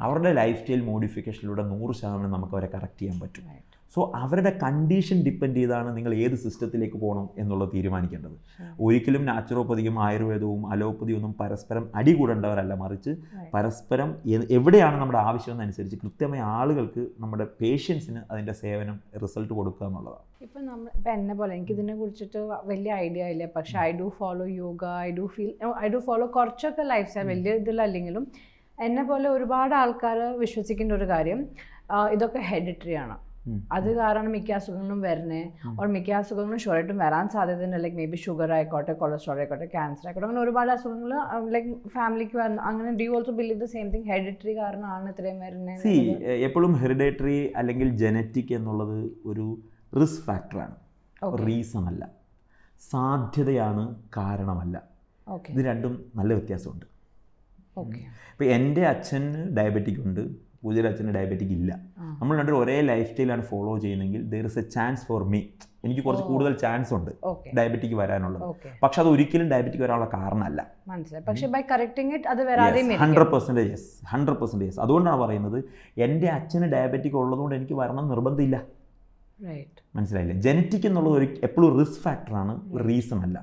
അവരുടെ ലൈഫ് സ്റ്റൈൽ മോഡിഫിക്കേഷനിലൂടെ 100% നമുക്ക് അവരെ കറക്റ്റ് ചെയ്യാൻ പറ്റും. സോ അവരുടെ കണ്ടീഷൻ ഡിപ്പെൻഡ് ചെയ്താണ് നിങ്ങൾ ഏത് സിസ്റ്റത്തിലേക്ക് പോകണം എന്നുള്ളത് തീരുമാനിക്കേണ്ടത്. ഒരിക്കലും നാച്ചുറോപ്പതിയും ആയുർവേദവും അലോപ്പതിയും ഒന്നും പരസ്പരം അടികൂടേണ്ടവരല്ല, മറിച്ച് പരസ്പരം എവിടെയാണ് നമ്മുടെ ആവശ്യം എന്നനുസരിച്ച് കൃത്യമായ ആളുകൾക്ക്, നമ്മുടെ പേഷ്യൻസിന് അതിൻ്റെ സേവനം റിസൾട്ട് കൊടുക്കുക എന്നുള്ളതാണ്. ഇപ്പം എന്നെ പോലെ എനിക്കിതിനെ കുറിച്ചിട്ട് വലിയ ഐഡിയ ഇല്ല. പക്ഷേ I do follow yoga, I do follow കുറച്ചൊക്കെ ലൈഫ് സ്റ്റൈൽ, വലിയ ഇതിലല്ലെങ്കിലും എന്നെ പോലെ ഒരുപാട് ആൾക്കാർ വിശ്വസിക്കേണ്ട ഒരു കാര്യം ഇതൊക്കെ ഹെറിഡിറ്ററി ആണ്. അത് കാരണം മിക്ക അസുഖങ്ങളും വരുന്നേ, മിക്ക അസുഖങ്ങളും ഷുവറായിട്ടും വരാൻ സാധ്യതയുണ്ട്. ലൈക്ക് മേ ബി ഷുഗർ ആയിക്കോട്ടെ, കൊളസ്ട്രോൾ ആയിക്കോട്ടെ, ക്യാൻസർ ആയിക്കോട്ടെ, അങ്ങനെ ഒരുപാട് അസുഖങ്ങൾ ലൈക്ക് ഫാമിലിക്ക് വരുന്നു. അങ്ങനെ do you also believe the same thing, hereditary കാരണമാണ് ഇത്രയും വരുന്നത്? എപ്പോഴും ഹെറിഡിറ്ററി അല്ലെങ്കിൽ ജനറ്റിക് എന്നുള്ളത് ഒരു റിസ്ക് ഫാക്ടറാണ്, റീസൺ അല്ല, സാധ്യതയാണ്, കാരണമല്ല. ഇത് രണ്ടും നല്ല വ്യത്യാസമുണ്ട്. ഇപ്പം എൻ്റെ അച്ഛന് ഡയബറ്റിക് ഉണ്ട്, പൂജയുടെ അച്ഛന് ഡയബറ്റിക് ഇല്ല. നമ്മൾ രണ്ടും ഒരേ ലൈഫ് സ്റ്റൈലാണ് ഫോളോ ചെയ്യുന്നതെങ്കിൽ there is A chance for me, എനിക്ക് കുറച്ച് കൂടുതൽ ചാൻസ് ഉണ്ട് ഡയബറ്റിക് വരാനുള്ളത്. പക്ഷെ അത് ഒരിക്കലും ഡയബറ്റിക് വരാനുള്ള കാരണമല്ല. 100% അതുകൊണ്ടാണ് പറയുന്നത് എൻ്റെ അച്ഛന് ഡയബറ്റിക് ഉള്ളതുകൊണ്ട് എനിക്ക് വരണം നിർബന്ധമില്ല. റൈറ്റ് മനസ്സിലായില്ലേ? ജനറ്റിക് എന്നുള്ളത് ഒരു എപ്പോഴും റിസ്ക് ഫാക്ടറാണ്, റീസൺ അല്ല.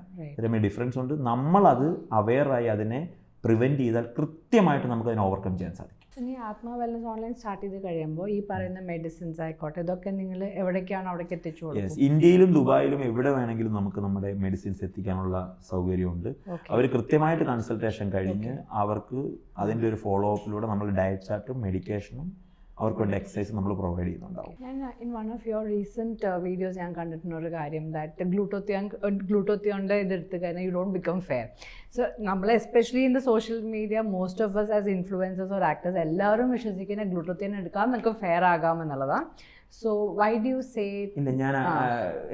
തമ്മിൽ ഡിഫറൻസ് ഉണ്ട്. നമ്മളത് അവെയറായി അതിനെ പ്രിവെൻറ്റ് ചെയ്താൽ കൃത്യമായിട്ട് നമുക്ക് അതിനെ ഓവർകം ചെയ്യാൻ സാധിക്കും. ഇനി ആത്മാ വെൽനസ് ഓൺലൈൻ സ്റ്റാർട്ട് ചെയ്ത് കഴിയുമ്പോൾ ഈ പറയുന്ന മെഡിസിൻസ് ആയിക്കോട്ടെ ഇതൊക്കെ നിങ്ങൾ എവിടേക്കാണ് അവിടേക്ക് എത്തിച്ചു കൊടുക്കും? ഇന്ത്യയിലും ദുബായിലും എവിടെ വേണമെങ്കിലും നമുക്ക് നമ്മുടെ മെഡിസിൻസ് എത്തിക്കാനുള്ള സൗകര്യമുണ്ട്. അവർ കൃത്യമായിട്ട് കൺസൾട്ടേഷൻ കഴിഞ്ഞ് അവർക്ക് അതിൻ്റെ ഒരു ഫോളോ അപ്പിലൂടെ നമ്മൾ ഡയറ്റ് ചാർട്ടും മെഡിക്കേഷനും അവർക്ക് വേണ്ട എക്സസൈസ് നമ്മൾ പ്രൊവൈഡ് ചെയ്യുന്നുണ്ടാവും. ഞാൻ in one of your recent videos ഞാൻ കണ്ടിട്ടുള്ള ഒരു കാര്യം ദാറ്റ് ഗ്ലൂട്ടോത്തിയോൻ്റെ ഇതെടുത്ത് കഴിഞ്ഞാൽ you don't become fair. So നമ്മൾ especially in the social media most of us as influencers or actors എല്ലാവരും വിശ്വസിക്കുന്ന ഗ്ലൂട്ടോത്തിയൻ എടുക്കാം നമുക്ക് ഫെയർ ആകാമെന്നുള്ളതാണ്. So why do you say? ഇല്ല, ഞാൻ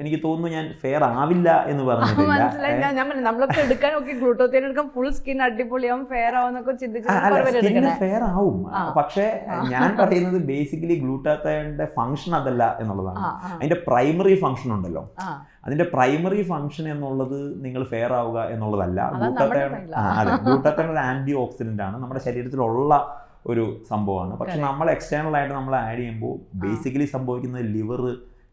എനിക്ക് തോന്നുന്നു ഞാൻ ഫെയർ ആവില്ല എന്ന് പറഞ്ഞില്ല. മനസ്സിലായി. ഞാൻ നമ്മളൊക്കെ എടുക്കാൻ നോക്കി ഗ്ലൂട്ടോത്തിയൻ എടുക്കാൻ ഫുൾ സ്കിൻ അടിപൊളിയാവും ഫെയർ ആവുന്നൊക്കെ ചിന്തിച്ച് ഫെയർ ആവും. പക്ഷേ ഞാൻ പറയുന്നത് ബേസിക്കലി ഗ്ലൂട്ടാത്തയോന്റെ ഫംഗ്ഷൻ അതല്ല എന്നുള്ളതാണ്. അതിന്റെ പ്രൈമറി ഫംഗ്ഷൻ ഉണ്ടല്ലോ, അതിന്റെ പ്രൈമറി ഫംഗ്ഷൻ എന്നുള്ളത് നിങ്ങൾ ഫെയർ ആവുക എന്നുള്ളതല്ല. ഗ്ലൂട്ടാത്തയോൺ ഒരു ആന്റി ഓക്സിഡന്റ് ആണ്, നമ്മുടെ ശരീരത്തിലുള്ള ഒരു സംഭവമാണ്. പക്ഷെ നമ്മൾ എക്സ്റ്റേണൽ ആയിട്ട് നമ്മൾ ആഡ് ചെയ്യുമ്പോൾ ബേസിക്കലി സംഭവിക്കുന്നത് ലിവർ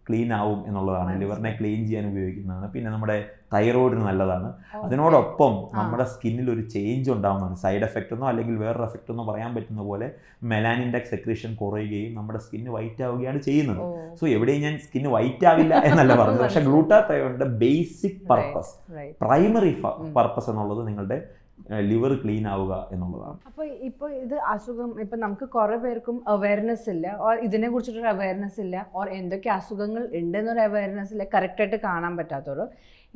ക്ലീൻ ആവും എന്നുള്ളതാണ്. ലിവറിനെ ക്ലീൻ ചെയ്യാൻ ഉപയോഗിക്കുന്നതാണ്. പിന്നെ നമ്മുടെ തൈറോയിഡിന് നല്ലതാണ്. അതിനോടൊപ്പം നമ്മുടെ സ്കിന്നിൽ ഒരു ചേഞ്ച് ഉണ്ടാകുന്നതാണ്. സൈഡ് എഫക്റ്റ് എന്നോ അല്ലെങ്കിൽ വേറൊരു എഫക്റ്റ് എന്നോ പറയാൻ പറ്റുന്ന പോലെ മെലാനിൻ്റെ സെക്രീഷൻ കുറയുകയും നമ്മുടെ സ്കിന്ന് വൈറ്റ് ആവുകയാണ് ചെയ്യുന്നത്. സോ എവിടെയും ഞാൻ സ്കിന്ന് വൈറ്റ് ആവില്ല എന്നല്ല പറഞ്ഞത്. പക്ഷേ ഗ്ലൂട്ടാത്തയോണിന്റെ ബേസിക് പർപ്പസ്, പ്രൈമറി പർപ്പസ് എന്നുള്ളത് നിങ്ങളുടെ ലിവർ ക്ലീൻ ആവുക എന്നുള്ളതാണ്. അപ്പോൾ ഇത് അസുഖം ഇപ്പം നമുക്ക് കുറേ പേർക്കും അവയർനെസ് ഇല്ല, ഓർ ഇതിനെ കുറിച്ചിട്ടൊരു അവയർനെസ് ഇല്ല, ഓർ എന്തൊക്കെ അസുഖങ്ങൾ ഉണ്ടെന്നൊരു അവയർനെസ് ഇല്ല, കറക്റ്റായിട്ട് കാണാൻ പറ്റാത്തവരോ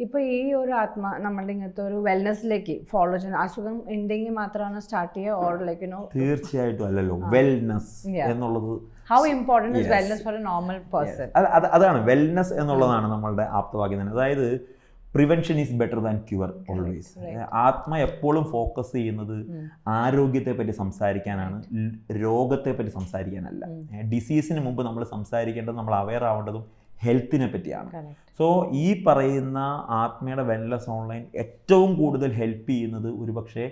ഇപ്പോൾ ഈ ഒരു നമ്മളുടെ ഇങ്ങനത്തെ ഒരു വെൽനെസ്സിലേക്ക് ഫോളോ ചെയ്യുന്ന അസുഖം ഉണ്ടെങ്കിൽ മാത്രമാണ് സ്റ്റാർട്ട് ചെയ്യുക ഓർ ലൈക്ക് നോ? തീർച്ചയായിട്ടും അല്ലല്ലോ. വെൽനെസ് എന്നുള്ളത് how important is wellness for a normal person? അതാണ് വെൽനെസ് എന്നുള്ളതാണ് നമ്മളുടെ ആപ്തവാക്യം തന്നെ. അതായത് prevention is better than cure always. Atma എപ്പോഴും ഫോക്കസ് ചെയ്യുന്നത് ആരോഗ്യത്തെ പറ്റി സംസാരിക്കാനാണ്, രോഗത്തെ പറ്റി സംസാരിക്കാനല്ല. ഡിസീസിന് മുമ്പ് നമ്മൾ സംസാരിക്കേണ്ടത്, നമ്മൾ അവെയർ ആവേണ്ടതും ഹെൽത്തിനെ പറ്റിയാണ്. സോ ഈ പറയുന്ന ആത്മയുടെ വെൽനെസ് ഓൺലൈൻ ഏറ്റവും കൂടുതൽ ഹെൽപ്പ് ചെയ്യുന്നത് ഒരുപക്ഷെ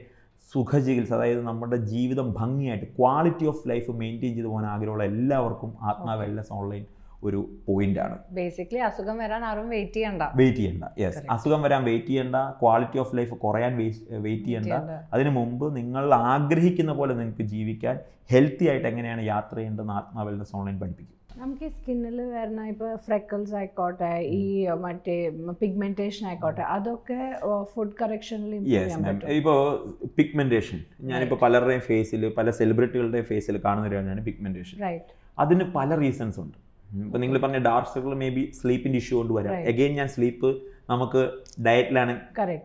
സുഖചികിത്സ, അതായത് നമ്മുടെ ജീവിതം ഭംഗിയായിട്ട് ക്വാളിറ്റി ഓഫ് ലൈഫ് മെയിൻറ്റെയിൻ ചെയ്ത് പോകാൻ ആഗ്രഹമുള്ള എല്ലാവർക്കും ആത്മ വെൽനെസ് ഓൺലൈൻ ഒരു പോയിന്റാണ്. ബേസിക്കലി അസുഖം വരാൻ ആരും വെയിറ്റ് ചെയ്യണ്ട. യെസ്, അസുഖം വരാൻ വെയിറ്റ് ചെയ്യണ്ട, ക്വാളിറ്റി ഓഫ് ലൈഫ് കുറയാൻ വെയിറ്റ് ചെയ്യണ്ട. അതിനു മുമ്പ് നിങ്ങൾ ആഗ്രഹിക്കുന്ന പോലെ നിങ്ങൾക്ക് ജീവിക്കാൻ ഹെൽത്തി ആയിട്ട് എങ്ങനെയാണ് യാത്ര ചെയ്യേണ്ടതെന്ന് ആത്മ വെൽനെസ് ഓൺലൈൻ പഠിപ്പിക്കും. നമുക്ക് ഈ സ്കിന്നിൽ വരുന്ന ഇപ്പോൾ ഫ്രെക്കിൾസ് ആയിക്കോട്ടെ, ഈ മറ്റേ പിഗ്മെന്റേഷൻ ആയിക്കോട്ടെ, അതൊക്കെ ഫുഡ് കറക്ഷനിൽ ഇപ്പോൾ പിഗ്മെന്റേഷൻ ഞാനിപ്പോൾ പലരുടെയും ഫേസിൽ, പല സെലിബ്രിറ്റികളുടെയും ഫേസിൽ കാണുന്ന ഒരു കാര്യമാണ് പിഗ്മെന്റേഷൻ. അതിന് പല റീസൺസ് ഉണ്ട്. ഇപ്പോൾ നിങ്ങൾ പറഞ്ഞ ഡാർക്ക് സർക്കിൾ മേ ബി സ്ലീപ്പിൻ്റെ ഇഷ്യൂ കൊണ്ട് വരാം. എഗെയിൻ ഞാൻ സ്ലീപ്പ് നമുക്ക് ഡയറ്റിലാണ്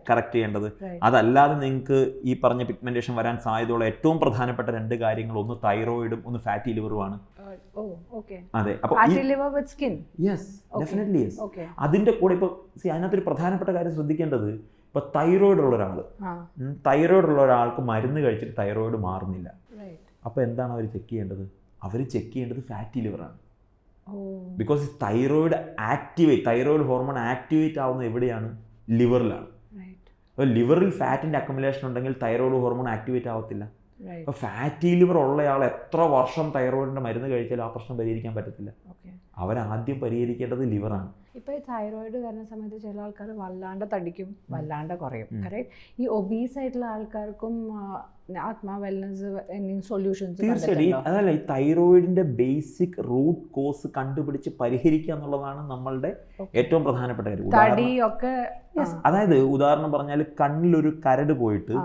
കറക്റ്റ് ചെയ്യേണ്ടത്. അതല്ലാതെ നിങ്ങൾക്ക് ഈ പറഞ്ഞ പിഗ്മെന്റേഷൻ വരാൻ സാധ്യതയുള്ള ഏറ്റവും പ്രധാനപ്പെട്ട രണ്ട് കാര്യങ്ങൾ, ഒന്ന് തൈറോയിഡും ഒന്ന് ഫാറ്റി ലിവറുമാണ്. അതെ, അപ്പോൾ അതിന്റെ കൂടെ ഇപ്പോൾ അതിനകത്തൊരു പ്രധാനപ്പെട്ട കാര്യം ശ്രദ്ധിക്കേണ്ടത്, ഇപ്പോൾ തൈറോയിഡ് ഉള്ള ഒരാൾക്ക് മരുന്ന് കഴിച്ചിട്ട് തൈറോയിഡ് മാറുന്നില്ല. അപ്പോൾ എന്താണ് അവർ ചെക്ക് ചെയ്യേണ്ടത്? അവർ ചെക്ക് ചെയ്യേണ്ടത് ഫാറ്റി ലിവറാണ്. ബിക്കോസ് തൈറോയിഡ് ഹോർമോൺ ആക്ടിവേറ്റ് ആവുന്നത് എവിടെയാണ്? ലിവറിലാണ്. അപ്പോൾ ലിവറിൽ ഫാറ്റിൻ്റെ അക്യുമുലേഷൻ ഉണ്ടെങ്കിൽ തൈറോയിഡ് ഹോർമോൺ ആക്ടിവേറ്റ് ആവത്തില്ല. അപ്പോൾ ഫാറ്റി ലിവർ ഉള്ളയാൾ എത്ര വർഷം തൈറോയിഡിൻ്റെ മരുന്ന് കഴിച്ചാലും ആ പ്രശ്നം പരിഹരിക്കാൻ പറ്റത്തില്ല. അവരാദ്യം പരിഹരിക്കേണ്ടത് ലിവറാണ്. ഇപ്പോൾ ഈ തൈറോയിഡ് വരുന്ന സമയത്ത് ചില ആൾക്കാർ വല്ലാണ്ട് തടിക്കും, വല്ലാണ്ട് കുറയും. കറക്റ്റ്. ഈ ഒബീസ് ആയിട്ടുള്ള ആൾക്കാർക്കും ആത്മാ വെൽനസ് സൊല്യൂഷൻസ്? തീർച്ചയായിട്ടും. അതല്ല, ഈ തൈറോയിഡിന്റെ ബേസിക് റൂട്ട് കോസ് കണ്ടുപിടിച്ച് പരിഹരിക്കുക എന്നുള്ളതാണ് നമ്മളുടെ ഏറ്റവും പ്രധാനപ്പെട്ട കാര്യം. അതായത് ഉദാഹരണം പറഞ്ഞാൽ, കണ്ണിലൊരു കരട് പോയിട്ട്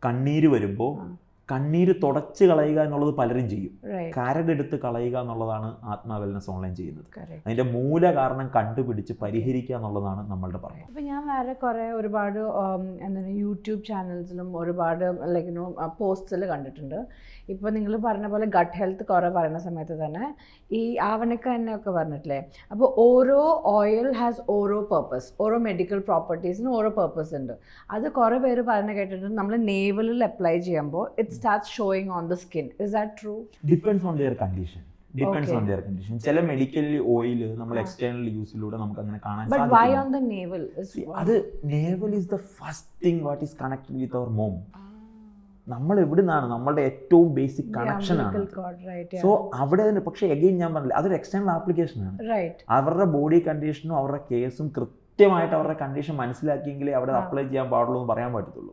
കണ്ണീര് വരുമ്പോൾ കണ്ണീര് തുടച്ച് കളയുക എന്നുള്ളത് പലരും ചെയ്യും. കരടെടുത്ത് കളയുക എന്നുള്ളതാണ് ആത്മാ വെൽനസ് ഓൺലൈൻ ചെയ്യുന്നത്. അതിന്റെ മൂല കാരണം കണ്ടുപിടിച്ച് പരിഹരിക്കുക എന്നുള്ളതാണ് നമ്മളുടെ പറയുന്നത്. ഇപ്പം ഞാൻ വേറെ ഒരുപാട് എന്താണ് യൂട്യൂബ് ചാനൽസിലും ഒരുപാട് ലൈക്ക് പോസ്റ്റിൽ കണ്ടിട്ടുണ്ട്. ഇപ്പോൾ നിങ്ങൾ പറഞ്ഞ പോലെ ഗട്ട് ഹെൽത്ത് കുറേ പറയുന്ന സമയത്ത് തന്നെ ഈ ആവണക്ക എണ്ണയൊക്കെ പറഞ്ഞിട്ടില്ലേ? അപ്പോൾ ഓരോ ഓയിൽ ഹാസ് ഓരോ പർപ്പസ്, ഓരോ മെഡിക്കൽ പ്രോപ്പർട്ടീസിന് ഓരോ പർപ്പസ് ഉണ്ട്. അത് കുറേ പേര് പറഞ്ഞ് കേട്ടിട്ടുണ്ട്. നമ്മൾ നേവലിൽ അപ്ലൈ ചെയ്യുമ്പോൾ it starts showing on the skin. Is that true? Depends on their condition. ചില മെഡിക്കൽ ഓയിൽ നമ്മൾ എക്സ്റ്റേണൽ യൂസിലൂടെ നമുക്ക് അങ്ങനെ കാണാൻ സാധിക്കും. അത് navel is the first thing what is connected with our mom. നമ്മൾ എവിടെ നിന്നാണ്, നമ്മളുടെ ഏറ്റവും ബേസിക് കണക്ഷൻ ആണ്. സോ അവിടെ തന്നെ, പക്ഷേ എഗെയിൻ ഞാൻ പറഞ്ഞില്ല, അതൊരു എക്സ്റ്റേണൽ ആപ്ലിക്കേഷനാണ്. അവരുടെ ബോഡി കണ്ടീഷനും അവരുടെ കേസും കൃത്യമായിട്ട് അവരുടെ കണ്ടീഷൻ മനസ്സിലാക്കിയെങ്കിലേ അവിടെ അപ്ലൈ ചെയ്യാൻ പാടുള്ളൂ എന്ന് പറയാൻ പറ്റത്തുള്ളൂ.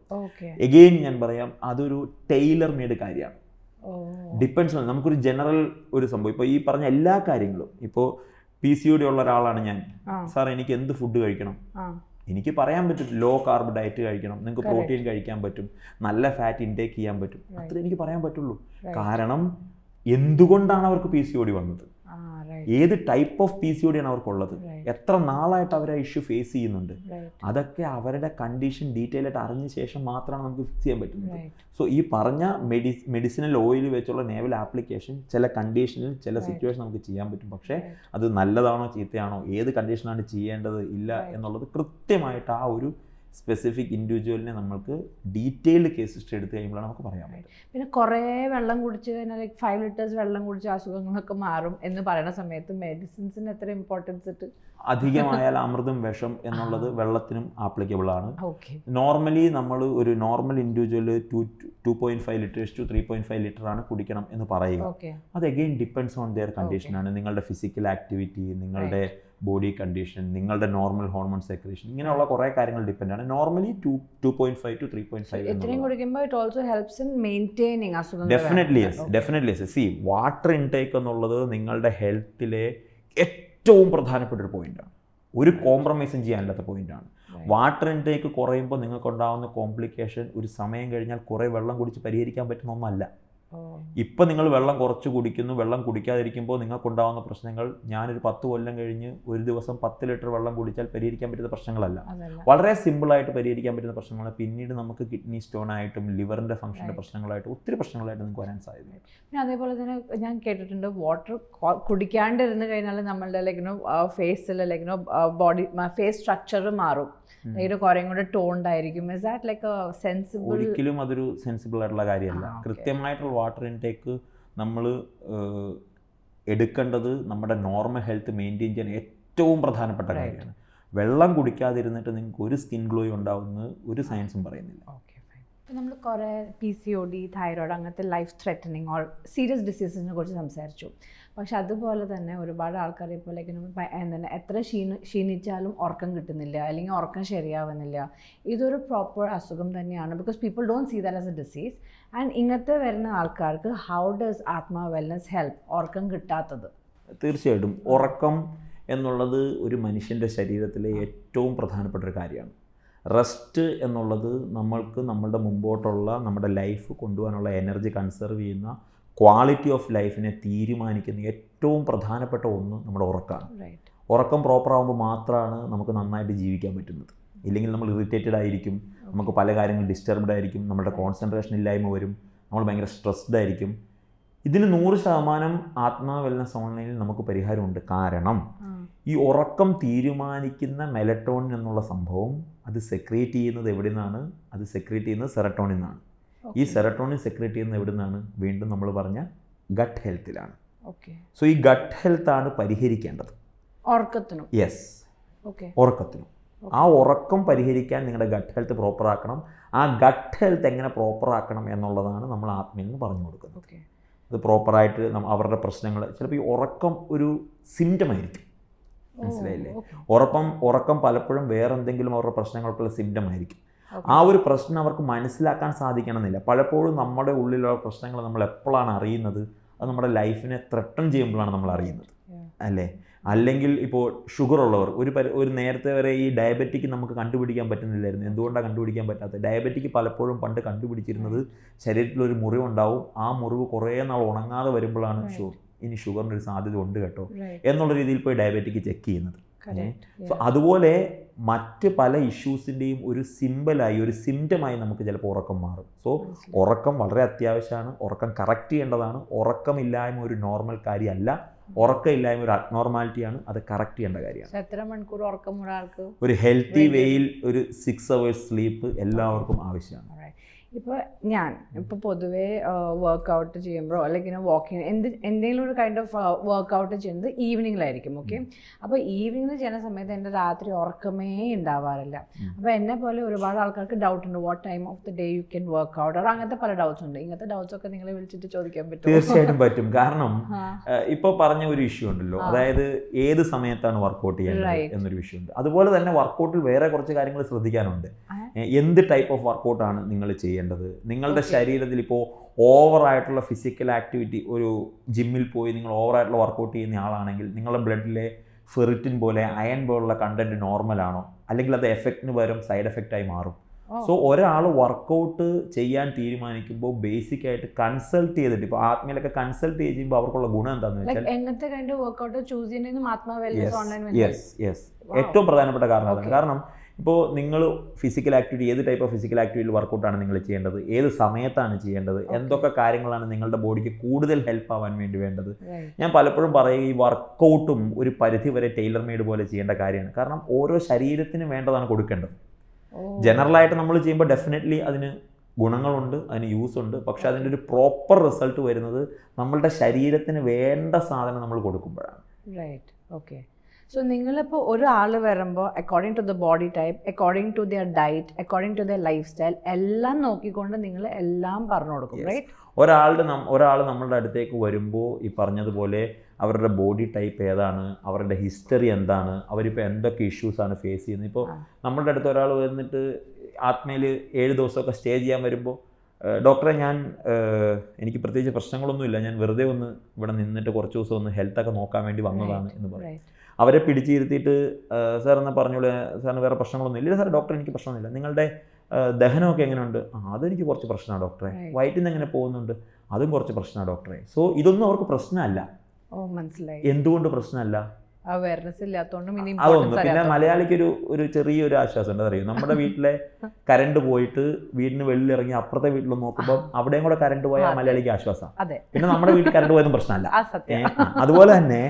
എഗെയിൻ ഞാൻ പറയാം, അതൊരു ടൈലർ മെയ്ഡ് കാര്യമാണ്. ഡിപ്പെൻഡ്സ് on നമുക്കൊരു ജനറൽ ഒരു സംഭവം. ഇപ്പോൾ ഈ പറഞ്ഞ എല്ലാ കാര്യങ്ങളും, ഇപ്പോൾ PCOD ഉള്ള ഒരാളാണ് ഞാൻ, സാർ എനിക്ക് എന്ത് ഫുഡ് കഴിക്കണം, എനിക്ക് പറയാൻ പറ്റും. ലോ കാർബ് ഡയറ്റ് കഴിക്കണം, നിങ്ങൾക്ക് പ്രോട്ടീൻ കഴിക്കാൻ പറ്റും, നല്ല ഫാറ്റ് ഇൻടേക്ക് ചെയ്യാൻ പറ്റും, അത്രേ എനിക്ക് പറയാൻ പറ്റുള്ളൂ. കാരണം എന്തുകൊണ്ടാണ് അവർക്ക് PCOD വന്നത്, ഏത് ടൈപ്പ് ഓഫ് PCOD ആണ് അവർക്കുള്ളത്, എത്ര നാളായിട്ട് അവർ ആ ഇഷ്യൂ ഫേസ് ചെയ്യുന്നുണ്ട്, അതൊക്കെ അവരുടെ കണ്ടീഷൻ ഡീറ്റെയിൽ ആയിട്ട് അറിഞ്ഞ ശേഷം മാത്രമാണ് നമുക്ക് ഫിക്സ് ചെയ്യാൻ പറ്റുന്നത്. സോ ഈ പറഞ്ഞ മെഡിസിനൽ ഓയിൽ വെച്ചുള്ള നേവൽ ആപ്ലിക്കേഷൻ ചില കണ്ടീഷനിൽ ചില സിറ്റുവേഷൻ നമുക്ക് ചെയ്യാൻ പറ്റും. പക്ഷേ അത് നല്ലതാണോ ചീത്തയാണോ, ഏത് കണ്ടീഷനാണ് ചെയ്യേണ്ടത് ഇല്ല എന്നുള്ളത് കൃത്യമായിട്ട് ആ ഒരു സ്പെസിഫിക് ഇൻഡിവിജ്വലിനെ നമ്മൾക്ക് ഡീറ്റെയിൽഡ് കേസ് ഹിസ്റ്ററി എടുത്ത് കഴിയുമ്പോഴാണ് നമുക്ക് പറയാൻ പറ്റും. പിന്നെ കുറേ വെള്ളം കുടിച്ച് കഴിഞ്ഞാൽ 5 ലിറ്റേഴ്സ് വെള്ളം കുടിച്ച് അസുഖങ്ങളൊക്കെ മാറും എന്ന് പറയുന്ന സമയത്ത് മെഡിസിൻസിന് എത്ര ഇമ്പോർട്ടൻസ് ഇട്ട്, അധികമായാൽ അമൃതും വിഷം എന്നുള്ളത് വെള്ളത്തിനും ആപ്ലിക്കബിൾ ആണ്. നോർമലി നമ്മൾ ഒരു normal individual 2.5 litres to 3.5 litre ആണ് കുടിക്കണം എന്ന് പറയുക. അത് അഗെയിൻ ഡിപ്പെൻഡ്സ് ഓൺ ദെയർ കണ്ടീഷനാണ്. നിങ്ങളുടെ ഫിസിക്കൽ ആക്ടിവിറ്റി, നിങ്ങളുടെ ബോഡി കണ്ടീഷൻ, നിങ്ങളുടെ നോർമൽ ഹോർമോൺ സെക്രീഷൻ, ഇങ്ങനെയുള്ള കുറേ കാര്യങ്ങൾ ഡിപ്പെൻഡ് ആണ്. Normally 2.5 to 3.5. Definitely. C, water intake എന്നുള്ളത് നിങ്ങളുടെ ഹെൽത്തിലെ ഏറ്റവും പ്രധാനപ്പെട്ട ഒരു പോയിന്റാണ്. ഒരു കോംപ്രമൈസും ചെയ്യാനില്ലാത്ത പോയിന്റാണ്. വാട്ടർ ഇൻടേക്ക് കുറയുമ്പോൾ നിങ്ങൾക്കുണ്ടാകുന്ന കോംപ്ലിക്കേഷൻ ഒരു സമയം കഴിഞ്ഞാൽ കുറേ വെള്ളം കുടിച്ച് പരിഹരിക്കാൻ പറ്റുന്ന ഒന്നല്ല. ഇപ്പം നിങ്ങൾ വെള്ളം കുറച്ച് കുടിക്കുന്നു, വെള്ളം കുടിക്കാതിരിക്കുമ്പോൾ നിങ്ങൾക്കുണ്ടാകുന്ന പ്രശ്നങ്ങൾ ഞാനൊരു 10 കൊല്ലം കഴിഞ്ഞ് ഒരു ദിവസം 10 ലിറ്റർ വെള്ളം കുടിച്ചാൽ പരിഹരിക്കാൻ പറ്റുന്ന പ്രശ്നങ്ങളല്ല. വളരെ സിമ്പിളായിട്ട് പരിഹരിക്കാൻ പറ്റുന്ന പ്രശ്നങ്ങൾ പിന്നീട് നമുക്ക് കിഡ്നി സ്റ്റോൺ ആയിട്ടും ലിവറിൻ്റെ ഫംഗ്ഷൻ്റെ പ്രശ്നങ്ങളായിട്ടും ഒത്തിരി പ്രശ്നങ്ങളായിട്ട് നിങ്ങൾക്ക് വരാൻ സാധ്യതയുണ്ട്. പിന്നെ അതേപോലെ തന്നെ ഞാൻ കേട്ടിട്ടുണ്ട്, വാട്ടർ കുടിക്കാണ്ടിരുന്ന് കഴിഞ്ഞാൽ നമ്മളുടെ ഫേസിൽ ബോഡി ഫേസ് സ്ട്രക്ചർ മാറും, കുറേയും കൂടെ ടോൺഡ് ആയിരിക്കും. Is that like A sensible? ഒരിക്കലും അതൊരു സെൻസിബിൾ ആയിട്ടുള്ള കാര്യമല്ല. കൃത്യമായിട്ടുള്ള വാട്ടർ ഇൻടേക്ക് നമ്മൾ എടുക്കേണ്ടത് നമ്മുടെ നോർമൽ ഹെൽത്ത് മെയിൻറ്റെയിൻ ചെയ്യാൻ ഏറ്റവും പ്രധാനപ്പെട്ട കാര്യമാണ്. വെള്ളം കുടിക്കാതിരുന്നിട്ട് നിങ്ങൾക്ക് ഒരു സ്കിൻ ഗ്ലോ ഉണ്ടാവുമെന്ന് ഒരു സയൻസും പറയുന്നില്ല. ഇപ്പം നമ്മൾ കുറേ PCOD, തൈറോയ്ഡ്, അങ്ങനത്തെ ലൈഫ് ത്രെറ്റനിങ് ഓർ സീരിയസ് ഡിസീസിനെ കുറിച്ച് സംസാരിച്ചു. പക്ഷെ അതുപോലെ തന്നെ ഒരുപാട് ആൾക്കാർ ഇപ്പോൾ എന്താണ് എത്ര ക്ഷീണിച്ചാലും ഉറക്കം കിട്ടുന്നില്ല, അല്ലെങ്കിൽ ഉറക്കം ശരിയാവുന്നില്ല. ഇതൊരു പ്രോപ്പർ അസുഖം തന്നെയാണ്. Because people don't see that as a disease. And ഇങ്ങനത്തെ വരുന്ന ആൾക്കാർക്ക് how does Atma wellness help ഉറക്കം കിട്ടാത്തത്? തീർച്ചയായിട്ടും ഉറക്കം എന്നുള്ളത് ഒരു മനുഷ്യൻ്റെ ശരീരത്തിലെ ഏറ്റവും പ്രധാനപ്പെട്ട ഒരു കാര്യമാണ്. റെസ്റ്റ് എന്നുള്ളത് നമ്മൾക്ക് നമ്മളുടെ മുമ്പോട്ടുള്ള നമ്മുടെ ലൈഫ് കൊണ്ടുപോകാനുള്ള എനർജി കൺസർവ് ചെയ്യുന്ന ക്വാളിറ്റി ഓഫ് ലൈഫിനെ തീരുമാനിക്കുന്ന ഏറ്റവും പ്രധാനപ്പെട്ട ഒന്ന് നമ്മുടെ ഉറക്കമാണ്. ഉറക്കം പ്രോപ്പർ ആകുമ്പോൾ മാത്രമാണ് നമുക്ക് നന്നായിട്ട് ജീവിക്കാൻ പറ്റുന്നത്. ഇല്ലെങ്കിൽ നമ്മൾ ഇറിറ്റേറ്റഡ് ആയിരിക്കും, നമുക്ക് പല കാര്യങ്ങളും ഡിസ്റ്റർബ്ഡ് ആയിരിക്കും, നമ്മുടെ കോൺസെൻട്രേഷൻ ഇല്ലായ്മ വരും, നമ്മൾ ഭയങ്കര സ്ട്രെസ്ഡ് ആയിരിക്കും. ഇതിന് 100% ആത്മാ വെൽനസ് ഓൺലൈനിൽ നമുക്ക് പരിഹാരമുണ്ട്. കാരണം ഈ ഉറക്കം തീരുമാനിക്കുന്ന മെലറ്റോണിൻ എന്നുള്ള സംഭവം അത് സെക്രീറ്റ് ചെയ്യുന്നത് എവിടെ നിന്നാണ്? അത് സെക്രീറ്റ് ചെയ്യുന്നത് സെറട്ടോണിൻ നിന്നാണ്. ഈ സെറട്ടോണിൻ സെക്രീറ്റ് ചെയ്യുന്നത് എവിടെ നിന്നാണ്? വീണ്ടും നമ്മൾ പറഞ്ഞ ഗട്ട് ഹെൽത്തിലാണ്. സോ ഈ ഗട്ട് ഹെൽത്താണ് പരിഹരിക്കേണ്ടത് ഉറക്കത്തിനും. യെസ്, ഉറക്കത്തിനും. ആ ഉറക്കം പരിഹരിക്കാൻ നിങ്ങളുടെ ഗട്ട് ഹെൽത്ത് പ്രോപ്പർ ആക്കണം. ആ ഗട്ട് ഹെൽത്ത് എങ്ങനെ പ്രോപ്പർ ആക്കണം എന്നുള്ളതാണ് നമ്മൾ ആത്മയിൽ നിന്ന് പറഞ്ഞു കൊടുക്കുന്നത്. അത് പ്രോപ്പറായിട്ട് അവരുടെ പ്രശ്നങ്ങൾ, ചിലപ്പോൾ ഈ ഉറക്കം ഒരു സിംറ്റം ആയിരിക്കും, മനസ്സിലായില്ലേ? ഉറക്കം പലപ്പോഴും വേറെ എന്തെങ്കിലും അവരുടെ പ്രശ്നങ്ങൾക്കുള്ള സിംറ്റം ആയിരിക്കും. ആ ഒരു പ്രശ്നം അവർക്ക് മനസ്സിലാക്കാൻ സാധിക്കണമെന്നില്ല. പലപ്പോഴും നമ്മുടെ ഉള്ളിലുള്ള പ്രശ്നങ്ങൾ നമ്മൾ എപ്പോഴാണ് അറിയുന്നത്? അത് നമ്മുടെ ലൈഫിനെ ത്രെട്ടൺ ചെയ്യുമ്പോഴാണ് നമ്മൾ അറിയുന്നത്, അല്ലേ? അല്ലെങ്കിൽ ഇപ്പോൾ ഷുഗർ ഉള്ളവർ ഒരു നേരത്തെ വരെ ഈ ഡയബറ്റിക് നമുക്ക് കണ്ടുപിടിക്കാൻ പറ്റുന്നില്ലായിരുന്നു. എന്തുകൊണ്ടാണ് കണ്ടുപിടിക്കാൻ പറ്റാത്തത്? ഡയബറ്റിക് പലപ്പോഴും പണ്ട് കണ്ടുപിടിച്ചിരുന്നത് ശരീരത്തിലൊരു മുറിവുണ്ടാവും, ആ മുറിവ് കുറേ നാൾ ഉണങ്ങാതെ വരുമ്പോഴാണ് ഇനി ഷുഗറിൻ്റെ ഒരു സാധ്യത ഉണ്ട് കേട്ടോ എന്നുള്ള രീതിയിൽ പോയി ഡയബറ്റിക് ചെക്ക് ചെയ്യുന്നത്. സോ അതുപോലെ മറ്റ് പല ഇഷ്യൂസിൻ്റെയും ഒരു സിമ്പിളായി, ഒരു സിംറ്റമായി നമുക്ക് ചിലപ്പോൾ ഉറക്കം മാറും. സോ ഉറക്കം വളരെ അത്യാവശ്യമാണ്. ഉറക്കം കറക്റ്റ് ചെയ്യേണ്ടതാണ്. ഉറക്കമില്ലായ്മ ഒരു നോർമൽ കാര്യമല്ല, ഉറക്കമില്ലായ്മ ഒരു അബ്നോർമാലിറ്റിയാണ്. അത് കറക്റ്റ് ചെയ്യേണ്ട കാര്യമാണ്. എത്ര മണിക്കൂർ ഉറക്കം ഒരാൾക്ക്? ഒരു ഹെൽത്തി വേയിൽ ഒരു 6 hours സ്ലീപ്പ് എല്ലാവർക്കും ആവശ്യമാണ്. ഇപ്പോൾ ഇപ്പോൾ പൊതുവേ വർക്കൗട്ട് ചെയ്യുമ്പോഴോ അല്ലെങ്കിൽ ഇങ്ങനെ വാക്കിങ് എന്തെങ്കിലും ഒരു കൈൻഡ് ഓഫ് വർക്കൗട്ട് ചെയ്യുന്നത് ഈവനിങ്ങിലായിരിക്കും. ഓക്കെ, അപ്പോൾ ഈവനിങ്ങിൽ ചെയ്യുന്ന സമയത്ത് എൻ്റെ രാത്രി ഉറക്കമേ ഉണ്ടാവാറില്ല. അപ്പോൾ എന്നെ പോലെ ഒരുപാട് ആൾക്കാർക്ക് ഡൗട്ട് ഉണ്ട്, what time of the day you can work out, or അങ്ങനത്തെ പല ഡൗട്ട്സ് ഉണ്ട്. ഇങ്ങനത്തെ ഡൗട്ട്സ് ഒക്കെ നിങ്ങളെ വിളിച്ചിട്ട് ചോദിക്കാൻ പറ്റും? തീർച്ചയായിട്ടും പറ്റും. കാരണം ഇപ്പോൾ പറഞ്ഞ ഒരു ഇഷ്യൂ ഉണ്ടല്ലോ, അതായത് ഏത് സമയത്താണ് വർക്കൗട്ട് ചെയ്യേണ്ടത് എന്നൊരു ഇഷ്യൂ ഉണ്ട്. അതുപോലെ തന്നെ വർക്കൗട്ടിൽ വേറെ കുറച്ച് കാര്യങ്ങൾ ശ്രദ്ധിക്കാനുണ്ട്. എന്ത് ടൈപ്പ് ഓഫ് വർക്കൗട്ടാണ് നിങ്ങൾ ചെയ്യേണ്ടത്? നിങ്ങളുടെ ശരീരത്തിൽ ഇപ്പോൾ ഓവറായിട്ടുള്ള ഫിസിക്കൽ ആക്ടിവിറ്റി, ഒരു ജിമ്മിൽ പോയി നിങ്ങൾ ഓവറായിട്ടുള്ള വർക്കൗട്ട് ചെയ്യുന്ന ആളാണെങ്കിൽ നിങ്ങളുടെ ബ്ലഡിലെ ഫെറിറ്റിൻ പോലെ അയൺ പോലുള്ള കണ്ടന്റ് നോർമലാണോ, അല്ലെങ്കിൽ അത് എഫക്റ്റിന് പകരം സൈഡ് എഫക്റ്റായി മാറും. സോ ഒരാൾ വർക്കൗട്ട് ചെയ്യാൻ തീരുമാനിക്കുമ്പോൾ ബേസിക് ആയിട്ട് കൺസൾട്ട് ചെയ്തിട്ട്, ഇപ്പോൾ ആത്മയിലൊക്കെ കൺസൾട്ട് ചെയ്യുമ്പോൾ അവർക്കുള്ള ഗുണം എന്താണെന്ന് വെച്ചാൽ ഏറ്റവും പ്രധാനപ്പെട്ട കാരണം അതാണ്. കാരണം ഇപ്പോൾ നിങ്ങൾ ഫിസിക്കൽ ആക്ടിവിറ്റി, ഏത് ടൈപ്പ് ഓഫ് ഫിസിക്കൽ ആക്ടിവിറ്റിയിൽ വർക്കൗട്ടാണ് നിങ്ങൾ ചെയ്യേണ്ടത്, ഏത് സമയത്താണ് ചെയ്യേണ്ടത്, എന്തൊക്കെ കാര്യങ്ങളാണ് നിങ്ങളുടെ ബോഡിക്ക് കൂടുതൽ ഹെൽപ്പ് ആവാൻ വേണ്ടി വേണ്ടത്. ഞാൻ പലപ്പോഴും പറയും, ഈ വർക്കൗട്ടും ഒരു പരിധി വരെ ടൈലർ മെയ്ഡ് പോലെ ചെയ്യേണ്ട കാര്യമാണ്. കാരണം ഓരോ ശരീരത്തിന് വേണ്ടതാണ് കൊടുക്കേണ്ടത്. ജനറലായിട്ട് നമ്മൾ ചെയ്യുമ്പോൾ ഡെഫിനറ്റ്ലി അതിന് ഗുണങ്ങളുണ്ട്, അതിന് യൂസ് ഉണ്ട്. പക്ഷെ അതിൻ്റെ ഒരു പ്രോപ്പർ റിസൾട്ട് വരുന്നത് നമ്മളുടെ ശരീരത്തിന് വേണ്ട സാധനം നമ്മൾ കൊടുക്കുമ്പോഴാണ്. Right, okay. സോ നിങ്ങളിപ്പോൾ ഒരാൾ വരുമ്പോൾ according to the body type, according to their diet, according to their lifestyle എല്ലാം നോക്കിക്കൊണ്ട് നിങ്ങൾ എല്ലാം പറഞ്ഞു കൊടുക്കും, റൈറ്റ്? ഒരാൾ നമ്മളുടെ അടുത്തേക്ക് വരുമ്പോൾ ഈ പറഞ്ഞതുപോലെ അവരുടെ ബോഡി ടൈപ്പ് ഏതാണ്, അവരുടെ ഹിസ്റ്ററി എന്താണ്, അവരിപ്പോൾ എന്തൊക്കെ ഇഷ്യൂസാണ് ഫേസ് ചെയ്യുന്നത്. ഇപ്പോൾ നമ്മളുടെ അടുത്ത് ഒരാൾ വന്നിട്ട് ആത്മയിൽ 7 ദിവസമൊക്കെ സ്റ്റേ ചെയ്യാൻ വരുമ്പോൾ, ഡോക്ടറെ എനിക്ക് പ്രത്യേകിച്ച് പ്രശ്നങ്ങളൊന്നുമില്ല, ഞാൻ വെറുതെ ഒന്ന് ഇവിടെ നിന്നിട്ട് കുറച്ച് ദിവസം ഒന്ന് ഹെൽത്തൊക്കെ നോക്കാൻ വേണ്ടി വന്നതാണ് എന്ന് പറയും. അവരെ പിടിച്ചിരുത്തിയിട്ട് സാർ എന്നാൽ പറഞ്ഞോളൂ, സാറിന് വേറെ പ്രശ്നങ്ങളൊന്നും ഇല്ല. സാർ ഡോക്ടർ എനിക്ക് പ്രശ്നമൊന്നുമില്ല. നിങ്ങളുടെ ദഹനമൊക്കെ എങ്ങനെയുണ്ട്? അതെനിക്ക് കുറച്ച് പ്രശ്നമാണ് ഡോക്ടറെ. വയറ്റിൽ നിന്ന് എങ്ങനെ പോകുന്നുണ്ട്? അതും കുറച്ച് പ്രശ്നമാണ് ഡോക്ടറെ. സോ ഇതൊന്നും അവർക്ക് പ്രശ്നമല്ല. മനസ്സിലായി. എന്തുകൊണ്ട് പ്രശ്നമല്ല? അവയർനെസ് ഇല്ലാത്തതുകൊണ്ട്. അതൊന്നും. പിന്നെ മലയാളിക്ക് ഒരു ചെറിയൊരു ആശ്വാസം ഉണ്ട്. അറിയും, നമ്മുടെ വീട്ടിലെ കറണ്ട് പോയിട്ട് വീടിന് വെളിയിൽ ഇറങ്ങി അപ്പുറത്തെ വീട്ടിൽ നോക്കുമ്പോൾ അവിടെയും കൂടെ കറണ്ട് പോയാൽ മലയാളിക്ക് ആശ്വാസം. പിന്നെ നമ്മുടെ വീട്ടിൽ കറണ്ട് പോയതും പ്രശ്നമല്ല. അതുപോലെ തന്നെ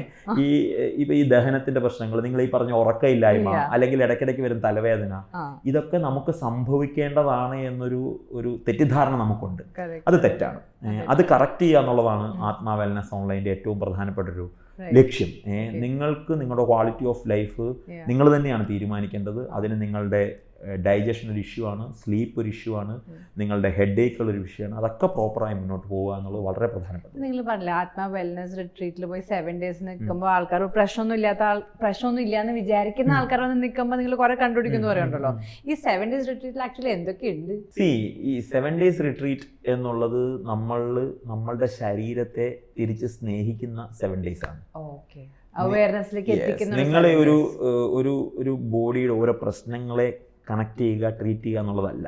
ഈ ദഹനത്തിന്റെ പ്രശ്നങ്ങൾ, നിങ്ങൾ ഈ പറഞ്ഞ ഉറക്കമില്ലായ്മ, അല്ലെങ്കിൽ ഇടയ്ക്കിടയ്ക്ക് വരും തലവേദന, ഇതൊക്കെ നമുക്ക് സംഭവിക്കേണ്ടതാണ് എന്നൊരു തെറ്റിദ്ധാരണ നമുക്കുണ്ട്. അത് തെറ്റാണ്. അത് കറക്റ്റ് ചെയ്യുക എന്നുള്ളതാണ് ആത്മാ വെൽനസ് ഓൺലൈൻ്റെ ഏറ്റവും പ്രധാനപ്പെട്ടൊരു ലക്ഷ്യം. നിങ്ങൾക്ക് നിങ്ങളുടെ ക്വാളിറ്റി ഓഫ് ലൈഫ് നിങ്ങൾ തന്നെയാണ് തീരുമാനിക്കേണ്ടത്. അതിന് നിങ്ങളുടെ ഡൈജഷൻ ഒരു ഇഷ്യൂ ആണ്, സ്ലീപ്പ് ഒരു ഇഷ്യൂ ആണ്, നിങ്ങളുടെ ഹെഡ് ഏക്കുകൾ ഒരു വിഷയമാണ്. അതൊക്കെ പ്രോപ്പറായി മുന്നോട്ട് പോകുക എന്നുള്ളത് വളരെ പ്രധാനപ്പെട്ട. നിങ്ങൾ പറഞ്ഞില്ല, ആത്മാ വെൽനസ് റിട്രീറ്റിൽ പോയി 7 days നിൽക്കുമ്പോൾ ആൾക്കാർ പ്രശ്നമൊന്നും ഇല്ലാന്ന് വിചാരിക്കുന്ന ആൾക്കാർ വന്ന് നിൽക്കുമ്പോൾ നിങ്ങൾ കുറെ കണ്ടുപിടിക്കുന്നു പറയുന്നുണ്ടല്ലോ. ഈ 7 days റിട്രീറ്റിൽ ആക്ച്വലി എന്തൊക്കെയുണ്ട്? ഈ 7 days റിട്രീറ്റ് എന്നുള്ളത് നമ്മളുടെ ശരീരത്തെ തിരിച്ച് സ്നേഹിക്കുന്ന 7 days ആണ്. നിങ്ങളെ ഒരു ബോഡിയുടെ ഓരോ പ്രശ്നങ്ങളെ കണക്ട് ചെയ്യുക, ട്രീറ്റ് ചെയ്യുക എന്നുള്ളതല്ല.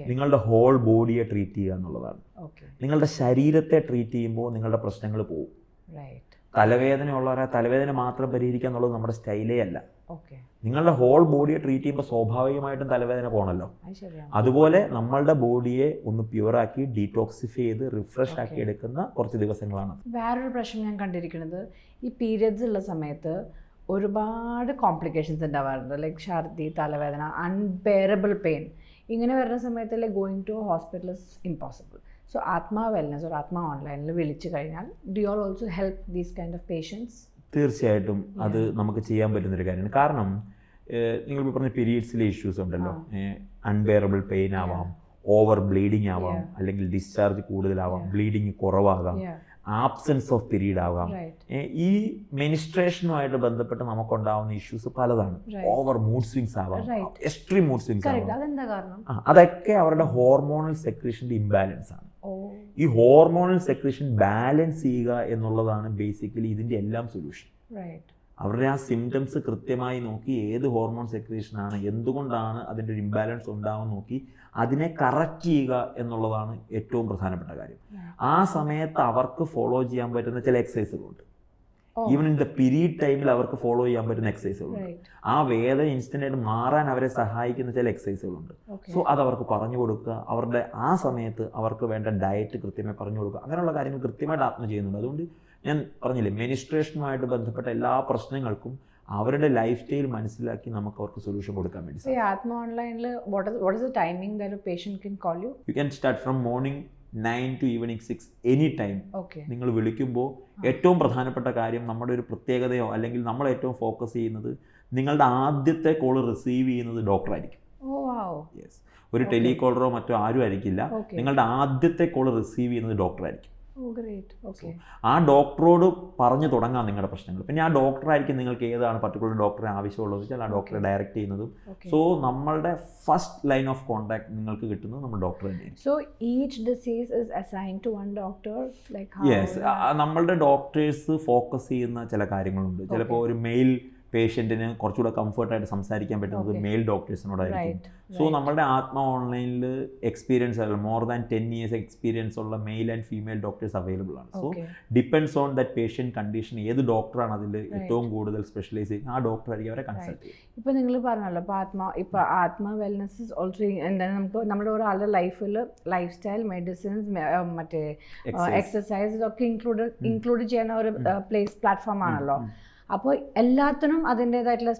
നിങ്ങളുടെ ഹോൾ ബോഡിയെ ട്രീറ്റ് ചെയ്യുക എന്നുള്ളതാണ്. നിങ്ങളുടെ ശരീരത്തെ ട്രീറ്റ് ചെയ്യുമ്പോൾ നിങ്ങളുടെ പ്രശ്നങ്ങൾ പോകും. തലവേദന ഉള്ളവരെ തലവേദന മാത്രം പരിഹരിക്കുക എന്നുള്ളത് നമ്മുടെ സ്റ്റൈലേ അല്ല. നിങ്ങളുടെ ഹോൾ ബോഡിയെ ട്രീറ്റ് ചെയ്യുമ്പോൾ സ്വാഭാവികമായിട്ടും തലവേദന പോകണമല്ലോ. അതുപോലെ നമ്മളുടെ ബോഡിയെ ഒന്ന് പ്യൂറാക്കി ഡീടോക്സിഫൈ ചെയ്ത് റിഫ്രഷ് ആക്കി എടുക്കുന്ന കുറച്ച് ദിവസങ്ങളാണ്. വേറൊരു പ്രശ്നം ഞാൻ കണ്ടിരിക്കുന്നത്, ഈ പീരിയഡ്സ് ഉള്ള സമയത്ത് ഒരുപാട് കോംപ്ലിക്കേഷൻസ് ഉണ്ടാവാറുണ്ട്. ലൈക്ക് ഛർദി, തലവേദന, അൺബെയറബിൾ പെയിൻ. ഇങ്ങനെ വരുന്ന സമയത്ത് going to hospital is impossible. So Atma wellness ഒരു ആത്മാ ഓൺലൈനിൽ വിളിച്ചു കഴിഞ്ഞാൽ do you also help these kind of patients? തീർച്ചയായിട്ടും അത് നമുക്ക് ചെയ്യാൻ പറ്റുന്നൊരു കാര്യമാണ്. കാരണം നിങ്ങൾ പറഞ്ഞ പീരീഡ്സിലെ ഇഷ്യൂസ് ഉണ്ടല്ലോ, അൺബെയറബിൾ പെയിൻ ആവാം, ഓവർ ബ്ലീഡിങ് ആവാം, അല്ലെങ്കിൽ ഡിസ്ചാർജ് കൂടുതലാവാം, ബ്ലീഡിങ് കുറവാകാം, ആബ്സെൻസ് ഓഫ് പീരീഡ് ആകാം. ഈ മെനിസ്ട്രേഷനുമായിട്ട് ബന്ധപ്പെട്ട് നമുക്കുണ്ടാവുന്ന ഇഷ്യൂസ് പലതാണ്. ഓവർ മൂഡ് സ്വിങ്സ് ആവാം, എക്സ്ട്രീം മൂഡ് സ്വിങ്സ് ആവാം. അതൊക്കെ അവരുടെ ഹോർമോണൽ സെക്രീഷന്റെ ഇംബാലൻസ് ആണ്. ഈ ഹോർമോണൽ സെക്രീഷൻ ബാലൻസ് ചെയ്യുക എന്നുള്ളതാണ് ബേസിക്കലി ഇതിൻ്റെ എല്ലാം സൊല്യൂഷൻ. അവരുടെ ആ സിംറ്റംസ് കൃത്യമായി നോക്കി ഏത് ഹോർമോൺ സെക്രീഷനാണ്, എന്തുകൊണ്ടാണ് അതിൻ്റെ ഒരു ഇംബാലൻസ് ഉണ്ടാവും നോക്കി അതിനെ കറക്റ്റ് ചെയ്യുക എന്നുള്ളതാണ് ഏറ്റവും പ്രധാനപ്പെട്ട കാര്യം. ആ സമയത്ത് അവർക്ക് ഫോളോ ചെയ്യാൻ പറ്റുന്ന ചില എക്സസൈസുകളുണ്ട്. ഈവൻ ഇൻ ദ പീരീഡ് ടൈമിൽ അവർക്ക് ഫോളോ ചെയ്യാൻ പറ്റുന്ന എക്സസൈസുകളുണ്ട്. ആ വേദന ഇൻസ്റ്റന്റ് ആയിട്ട് മാറാൻ അവരെ സഹായിക്കുന്ന ചില എക്സസൈസുകളുണ്ട്. സോ അത് അവർക്ക് പറഞ്ഞു കൊടുക്കുക, അവരുടെ ആ സമയത്ത് അവർക്ക് വേണ്ട ഡയറ്റ് കൃത്യമായി പറഞ്ഞു കൊടുക്കുക, അങ്ങനെയുള്ള കാര്യങ്ങൾ കൃത്യമായിട്ട് ആത്മ ചെയ്യുന്നുണ്ട്. അതുകൊണ്ട് ഞാൻ പറഞ്ഞില്ലേ, മെനിസ്ട്രേഷനുമായിട്ട് ബന്ധപ്പെട്ട എല്ലാ പ്രശ്നങ്ങൾക്കും അവരുടെ ലൈഫ് സ്റ്റൈൽ മനസ്സിലാക്കി നമുക്ക് അവർക്ക് സൊല്യൂഷൻ കൊടുക്കാൻ വേണ്ടി ഈ ആത്മ ഓൺലൈനിൽ what is the timing that a patient can call you? You can start from morning 9 to evening 6 any time. Okay. നിങ്ങൾ വിളിക്കുമ്പോൾ ഏറ്റവും പ്രധാനപ്പെട്ട കാര്യം നമ്മുടെ ഒരു പ്രത്യേകതയോ അല്ലെങ്കിൽ നമ്മൾ ഏറ്റവും ഫോക്കസ് ചെയ്യുന്നത് നിങ്ങളുടെ ആദ്യത്തെ കോൾ റിസീവ് ചെയ്യുന്നത് ഡോക്ടറായിരിക്കും. Oh wow. യെസ്, ഒരു ടെലികോളറോ മറ്റോ ആരും ആയിരിക്കില്ല. Okay. നിങ്ങളുടെ ആദ്യത്തെ കോൾ റിസീവ് ചെയ്യുന്നത് ഡോക്ടറായിരിക്കും. Oh great. Okay. ആ ഡോക്ടറോട് പറഞ്ഞു തുടങ്ങാം നിങ്ങളുടെ പ്രശ്നങ്ങൾ. പിന്നെ ആ ഡോക്ടറായിരിക്കും നിങ്ങൾക്ക് ഏതാണ് പർട്ടിക്കുലർ ഡോക്ടറെ ആവശ്യമുള്ളതെന്ന് വെച്ചാൽ ആ ഡോക്ടറെ ഡയറക്റ്റ് ചെയ്യുന്നതും. Okay. സോ നമ്മളുടെ ഫസ്റ്റ് ലൈൻ ഓഫ് കോൺടാക്ട് നിങ്ങൾക്ക് കിട്ടുന്നത് നമ്മൾ ഡോക്ടർ തന്നെയാണ്. So each disease is assigned to one doctor, like how? Yes, നമ്മളുടെ ഡോക്ടേഴ്സ് ഫോക്കസ് ചെയ്യുന്ന ചില കാര്യങ്ങളുണ്ട്. ചിലപ്പോൾ ഒരു മെയിൽ പേഷ്യൻറ്റിന് കുറച്ചുകൂടെ കംഫർട്ടായിട്ട് സംസാരിക്കാൻ പറ്റുന്നത് മെയിൽ ഡോക്ടേഴ്സിനോടായിരിക്കും. സോ നമ്മളുടെ ആത്മ ഓൺലൈനിൽ എക്സ്പീരിയൻസ് ആയിട്ടുള്ള മോർ ദാൻ 10 years എക്സ്പീരിയൻസ് ഉള്ള male and female doctors available ആണ്. So depends on that patient condition, ഏത് ഡോക്ടറാണ് അതിൽ ഏറ്റവും കൂടുതൽ സ്പെഷ്യലൈസ് ചെയ്യുന്നത് ആ ഡോക്ടറായിരിക്കും അവരെ കൺസൾട്ട് ചെയ്യുന്നത്. ഇപ്പോൾ നിങ്ങൾ പറഞ്ഞല്ലോ, ഇപ്പോൾ ആത്മ വെൽനസ് ഇസ് ഓൾസോ എന്താണ്, നമുക്ക് നമ്മുടെ ഒരാളുടെ ലൈഫിൽ ലൈഫ് സ്റ്റൈൽ, മെഡിസിൻസ്, മറ്റേ എക്സസൈസ് ഒക്കെ ഇൻക്ലൂഡ് ചെയ്യുന്ന ഒരു പ്ലാറ്റ്ഫോം ആണല്ലോ. അപ്പോൾ എല്ലാത്തിനും അതിൻ്റേതായിട്ടുള്ള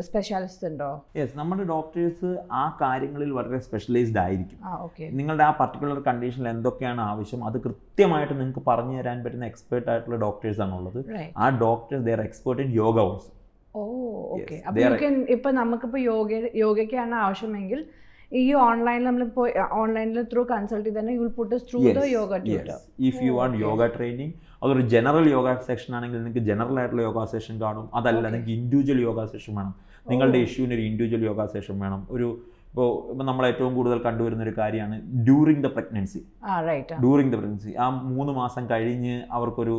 സ്പെഷ്യാലിസ്റ്റ് ഉണ്ടോ? യെസ്, നമ്മുടെ ഡോക്ടേഴ്സ് ആ കാര്യങ്ങളിൽ വളരെ സ്പെഷ്യലൈസ്ഡ് ആയിരിക്കും. ഓക്കെ. നിങ്ങളുടെ ആ പർട്ടിക്കുലർ കണ്ടീഷനിൽ എന്തൊക്കെയാണ് ആവശ്യം അത് കൃത്യമായിട്ട് നിങ്ങൾക്ക് പറഞ്ഞു തരാൻ പറ്റുന്ന എക്സ്പേർട്ട് ആയിട്ടുള്ള ഡോക്ടേഴ്സ് ആണുള്ളത്. ആ doctors they are expert in yoga also. Oh okay. അപ്പോൾ ഇപ്പം നമുക്കിപ്പോൾ യോഗയ്ക്കാണ് ആവശ്യമെങ്കിൽ ഈ ഓൺലൈനിൽ നമ്മളിപ്പോൾ ഓൺലൈനിൽ ത്രൂ കൺസൾട്ട് ചെയ്ത് തന്നെ you will put through the yoga tutor. If you want yoga training, അതൊരു ജനറൽ യോഗ സെക്ഷൻ ആണെങ്കിൽ നിങ്ങൾക്ക് ജനറൽ ആയിട്ടുള്ള യോഗ സെഷൻ കാണും. അതല്ല നിങ്ങൾക്ക് ഇൻഡിവിജ്വൽ യോഗ സെഷൻ വേണം, നിങ്ങളുടെ ഇഷ്യൂവിന് ഒരു ഇൻഡിവിജ്വൽ യോഗ സെഷൻ വേണം. ഇപ്പോൾ നമ്മൾ ഏറ്റവും കൂടുതൽ കണ്ടുവരുന്ന ഒരു കാര്യമാണ് during the pregnancy. During the pregnancy ആ 3 മാസം കഴിഞ്ഞ് അവർക്കൊരു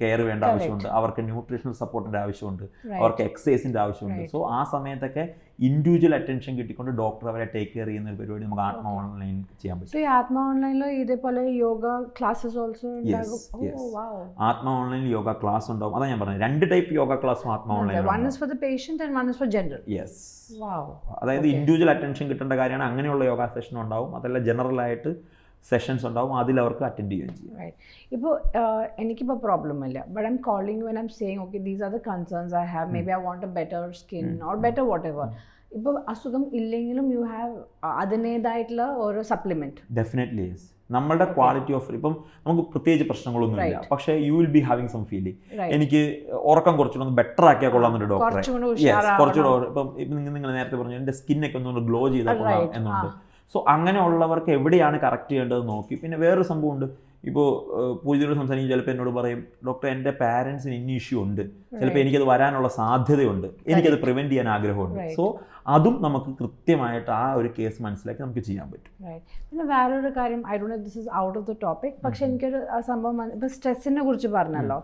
കെയർ വേണ്ട ആവശ്യമുണ്ട്, അവർക്ക് ന്യൂട്രീഷണൽ സപ്പോർട്ടിൻ്റെ ആവശ്യമുണ്ട്, അവർക്ക് എക്സസൈസിൻ്റെ ആവശ്യമുണ്ട്. സോ ആ സമയത്തൊക്കെ ഇൻഡിവിജ്വൽ അറ്റൻഷൻ കിട്ടിക്കൊണ്ട് ഡോക്ടർ അവരെ ടേക്ക് കെയർ ചെയ്യുന്ന ഒരു പരിപാടി നമുക്ക് ആത്മ ഓൺലൈൻ ചെയ്യാൻ പറ്റും. ഈ ആത്മ ഓൺലൈനിൽ ഇതേപോലെ യോഗ ക്ലാസ്സസ് ഓൾസോ ഉണ്ടാകും. ആത്മ ഓൺലൈൻ യോഗ ക്ലാസ് ഉണ്ടാവും. അതാ ഞാൻ പറഞ്ഞത്, 2 ടൈപ്പ് യോഗ ക്ലാസ്സും ആത്മ online. One is for the patient and one is for general. Yes. Wow. അതായത് ഇൻഡിവിജ്വൽ അറ്റൻഷൻ കിട്ടേണ്ട കാര്യമാണ്, അങ്ങനെയുള്ള യോഗ സെഷൻ ഉണ്ടാവും. അതല്ല ജനറൽ ആയിട്ട് സെഷൻസ് ഉണ്ടാവും, അതിൽ അവർക്ക് അറ്റൻഡ് ചെയ്യുകയും ചെയ്യും. ഇപ്പോൾ എനിക്കിപ്പോൾ പ്രോബ്ലം ഇല്ല, but I am calling when I am saying okay these are the concerns I have, maybe I want a better skin or better whatever. ഇപ്പോൾ അസുഖം ഇല്ലെങ്കിലും യു ഹാവ് അതിൻ്റേതായിട്ടുള്ള ഓരോ സപ്ലിമെൻറ്റ്. Definitely yes. നമ്മളുടെ quality of ഇപ്പം നമുക്ക് പ്രത്യേകിച്ച് പ്രശ്നങ്ങളൊന്നുമില്ല, പക്ഷേ you will be having some feeling. എനിക്ക് ഉറക്കം കുറച്ചുകൂടെ ഒന്ന് ബെറ്റർ ആക്കിയാൽ കൊള്ളാമെന്നൊരു ഡോക്ടറെ, കുറച്ചുകൂടെ ഇപ്പം നിങ്ങൾ നേരത്തെ പറഞ്ഞു എൻ്റെ സ്കിന്നൊക്കെ ഒന്നുകൊണ്ട് ഗ്ലോ ചെയ്താൽ കൊള്ളാം എന്നുണ്ട്. സോ അങ്ങനെയുള്ളവർക്ക് എവിടെയാണ് കറക്റ്റ് ചെയ്യേണ്ടത് നോക്കി. പിന്നെ വേറൊരു സംഭവമുണ്ട്, ഇപ്പോൾ പൂജയോട് സംസാരിക്കും, ചിലപ്പോൾ എന്നോട് പറയും ഡോക്ടർ എൻ്റെ പാരൻസിന് ഇന്ന ഇഷ്യൂ ഉണ്ട്, ചിലപ്പോൾ എനിക്കത് വരാനുള്ള സാധ്യതയുണ്ട്, എനിക്കത് പ്രിവെൻറ്റ് ചെയ്യാൻ ആഗ്രഹമുണ്ട്. സോ അതും നമുക്ക് കൃത്യമായിട്ട് ആ ഒരു കേസ് മനസ്സിലാക്കി നമുക്ക് ചെയ്യാൻ പറ്റും. പിന്നെ വേറൊരു കാര്യം, I don't know this is out of the topic, പക്ഷെ എനിക്കൊരു സംഭവം, ഇപ്പോൾ സ്ട്രെസ്സിനെ കുറിച്ച് പറഞ്ഞല്ലോ.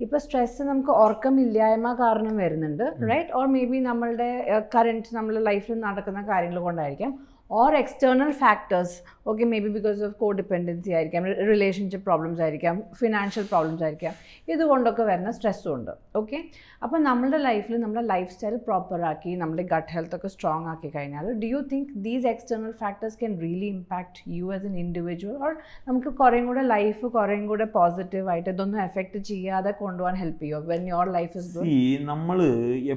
ഇപ്പോൾ സ്ട്രെസ്സ് നമുക്ക് ഉറക്കമില്ലായ്മ കാരണം വരുന്നുണ്ട്, റൈറ്റ്? ഓർ മേ ബി നമ്മളുടെ കറൻറ്റ് നമ്മുടെ ലൈഫിൽ നടക്കുന്ന കാര്യങ്ങൾ കൊണ്ടായിരിക്കാം, or external factors, okay, maybe because of codependency ആയിരിക്കാം, റിലേഷൻഷിപ്പ് പ്രോബ്ലംസ് ആയിരിക്കാം, ഫിനാൻഷ്യൽ പ്രോബ്ലംസ് ആയിരിക്കാം, ഇതുകൊണ്ടൊക്കെ വരുന്ന സ്ട്രെസ്സും ഉണ്ട്. ഓക്കെ, അപ്പോൾ നമ്മുടെ ലൈഫിൽ നമ്മുടെ ലൈഫ് സ്റ്റൈൽ പ്രോപ്പറാക്കി നമ്മുടെ ഗട്ട് ഹെൽത്ത് ഒക്കെ സ്ട്രോങ് ആക്കി കഴിഞ്ഞാൽ do you think these external factors can really impact you as an individual, or നമുക്ക് കുറേയും കൂടെ ലൈഫ് കുറേയും കൂടെ പോസിറ്റീവായിട്ട് ഇതൊന്നും എഫക്റ്റ് ചെയ്യാതെ കൊണ്ടുപോകാൻ ഹെൽപ്പ് ചെയ്യുമോ when your life is good? നമ്മൾ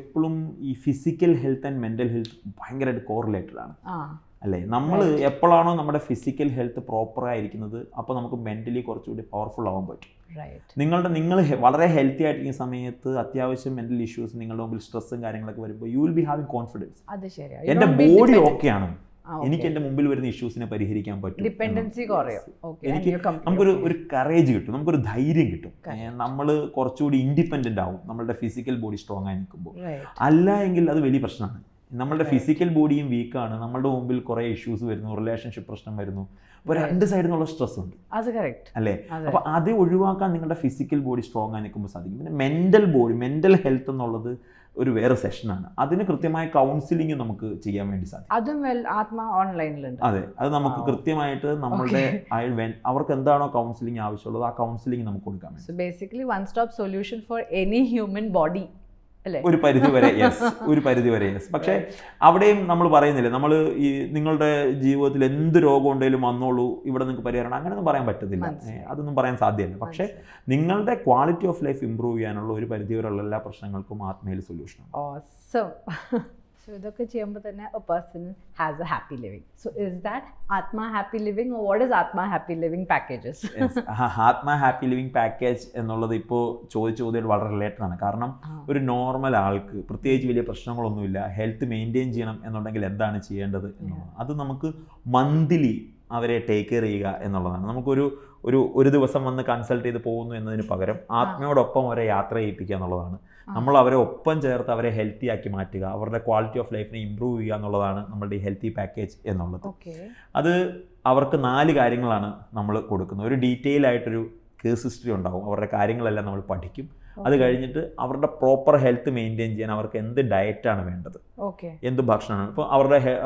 എപ്പോഴും ഈ physical health and mental health ഭയങ്കരമായിട്ട് കോറിലേറ്റഡ് ആണ് അല്ലേ? നമ്മൾ എപ്പോഴാണോ നമ്മുടെ ഫിസിക്കൽ ഹെൽത്ത് പ്രോപ്പറായിരിക്കുന്നത് അപ്പോൾ നമുക്ക് മെൻ്റലി കുറച്ചുകൂടി പവർഫുൾ ആവാൻ പറ്റും. നിങ്ങൾ വളരെ ഹെൽത്തി ആയിട്ടിരിക്കുന്ന സമയത്ത് അത്യാവശ്യം മെൻ്റൽ ഇഷ്യൂസ് നിങ്ങളുടെ മുമ്പിൽ സ്ട്രെസ്സും കാര്യങ്ങളൊക്കെ വരുമ്പോൾ U will be having confidence. എൻ്റെ ബോഡി ഓക്കെയാണ്, എനിക്ക് എൻ്റെ മുമ്പിൽ വരുന്ന ഇഷ്യൂസിനെ പരിഹരിക്കാൻ പറ്റും, എനിക്ക് നമുക്കൊരു കറേജ് കിട്ടും, നമുക്കൊരു ധൈര്യം കിട്ടും, നമ്മൾ കുറച്ചുകൂടി ഇൻഡിപെൻഡൻ്റ് ആവും നമ്മളുടെ ഫിസിക്കൽ ബോഡി സ്ട്രോങ് ആയി നിൽക്കുമ്പോൾ. അല്ല എങ്കിൽ അത് വലിയ പ്രശ്നമാണ്. നമ്മളുടെ ഫിസിക്കൽ ബോഡിയും വീക്കാണ്, നമ്മളുടെ മുമ്പിൽ കുറേ ഇഷ്യൂസ് വരുന്നു, റിലേഷൻഷിപ്പ് പ്രശ്നം വരുന്നു, അപ്പോൾ 2 സൈഡിൽ നിന്നുള്ള സ്ട്രെസ് ഉണ്ട് അല്ലേ? അപ്പോൾ അത് ഒഴിവാക്കാൻ നിങ്ങളുടെ ഫിസിക്കൽ ബോഡി സ്ട്രോങ് ആയി നിൽക്കുമ്പോൾ സാധിക്കും. പിന്നെ മെൻ്റൽ ഹെൽത്ത് എന്നുള്ളത് ഒരു വേറെ സെഷനാണ്, അതിന് കൃത്യമായ കൗൺസിലിംഗ് നമുക്ക് ചെയ്യാൻ വേണ്ടി സാധിക്കും. അതും ആത്മ ഓൺലൈനിലുണ്ട്. അതെ, അത് നമുക്ക് കൃത്യമായിട്ട് നമ്മളുടെ അവർക്ക് എന്താണോ കൗൺസിലിംഗ് ആവശ്യമുള്ളത് ആ കൗൺസിലിംഗ് നമുക്ക് കൊടുക്കാൻ വേണ്ടി. Basically one stop solution for any human body, അല്ലേ? ഒരു പരിധി വരെ യെസ്. പക്ഷേ അവിടെയും നമ്മൾ പറയുന്നില്ല, നമ്മൾ ഈ നിങ്ങളുടെ ജീവിതത്തിൽ എന്ത് രോഗം ഉണ്ടെങ്കിലും വന്നോളൂ, ഇവിടെ നിങ്ങൾക്ക് പരിഹാരം അങ്ങനെയൊന്നും പറയാൻ പറ്റത്തില്ല. അതൊന്നും പറയാൻ സാധ്യമല്ല. പക്ഷേ നിങ്ങളുടെ ക്വാളിറ്റി ഓഫ് ലൈഫ് ഇമ്പ്രൂവ് ചെയ്യാനുള്ള ഒരു പരിധി വരെയുള്ള എല്ലാ പ്രശ്നങ്ങൾക്കും ആത്മയിൽ സൊല്യൂഷനാണ്. So ഇതൊക്കെ ചെയ്യുമ്പോൾ തന്നെ a person has a happy living. So is that Atma Happy Living, or what is Atma Happy Living packages? Atma happy living package എന്നുള്ളത് ഇപ്പോൾ ചോദ്യം വളരെ റിലേറ്റഡ് ആണ്. കാരണം ഒരു നോർമൽ ആൾക്ക് പ്രത്യേകിച്ച് വലിയ പ്രശ്നങ്ങളൊന്നുമില്ല, ഹെൽത്ത് മെയിൻറ്റെയിൻ ചെയ്യണം എന്നുണ്ടെങ്കിൽ എന്താണ് ചെയ്യേണ്ടത് എന്നുള്ളത് അത് നമുക്ക് മന്ത്ലി അവരെ ടേക്ക് കെയർ ചെയ്യുക എന്നുള്ളതാണ്. നമുക്കൊരു ദിവസം വന്ന് കൺസൾട്ട് ചെയ്ത് പോകുന്നു എന്നതിന് പകരം ആത്മയോടൊപ്പം അവരെ യാത്ര ചെയ്യിപ്പിക്കുക എന്നുള്ളതാണ്. നമ്മൾ അവരെ ഒപ്പം ചേർത്ത് അവരെ ഹെൽത്തി ആക്കി മാറ്റുക, അവരുടെ ക്വാളിറ്റി ഓഫ് ലൈഫിനെ ഇമ്പ്രൂവ് ചെയ്യുക എന്നുള്ളതാണ് നമ്മളുടെ ഈ ഹെൽത്തി പാക്കേജ് എന്നുള്ളത്. അത് അവർക്ക് 4 കാര്യങ്ങളാണ് നമ്മൾ കൊടുക്കുന്നത്. ഒരു ഡീറ്റെയിൽ ആയിട്ടൊരു കേസ് ഹിസ്റ്ററി ഉണ്ടാവും, അവരുടെ കാര്യങ്ങളെല്ലാം നമ്മൾ പഠിക്കും. അത് കഴിഞ്ഞിട്ട് അവരുടെ പ്രോപ്പർ ഹെൽത്ത് മെയിൻറ്റെയിൻ ചെയ്യാൻ അവർക്ക് എന്ത് ഡയറ്റാണ് വേണ്ടത്, എന്ത് ഭക്ഷണമാണ്. ഇപ്പോൾ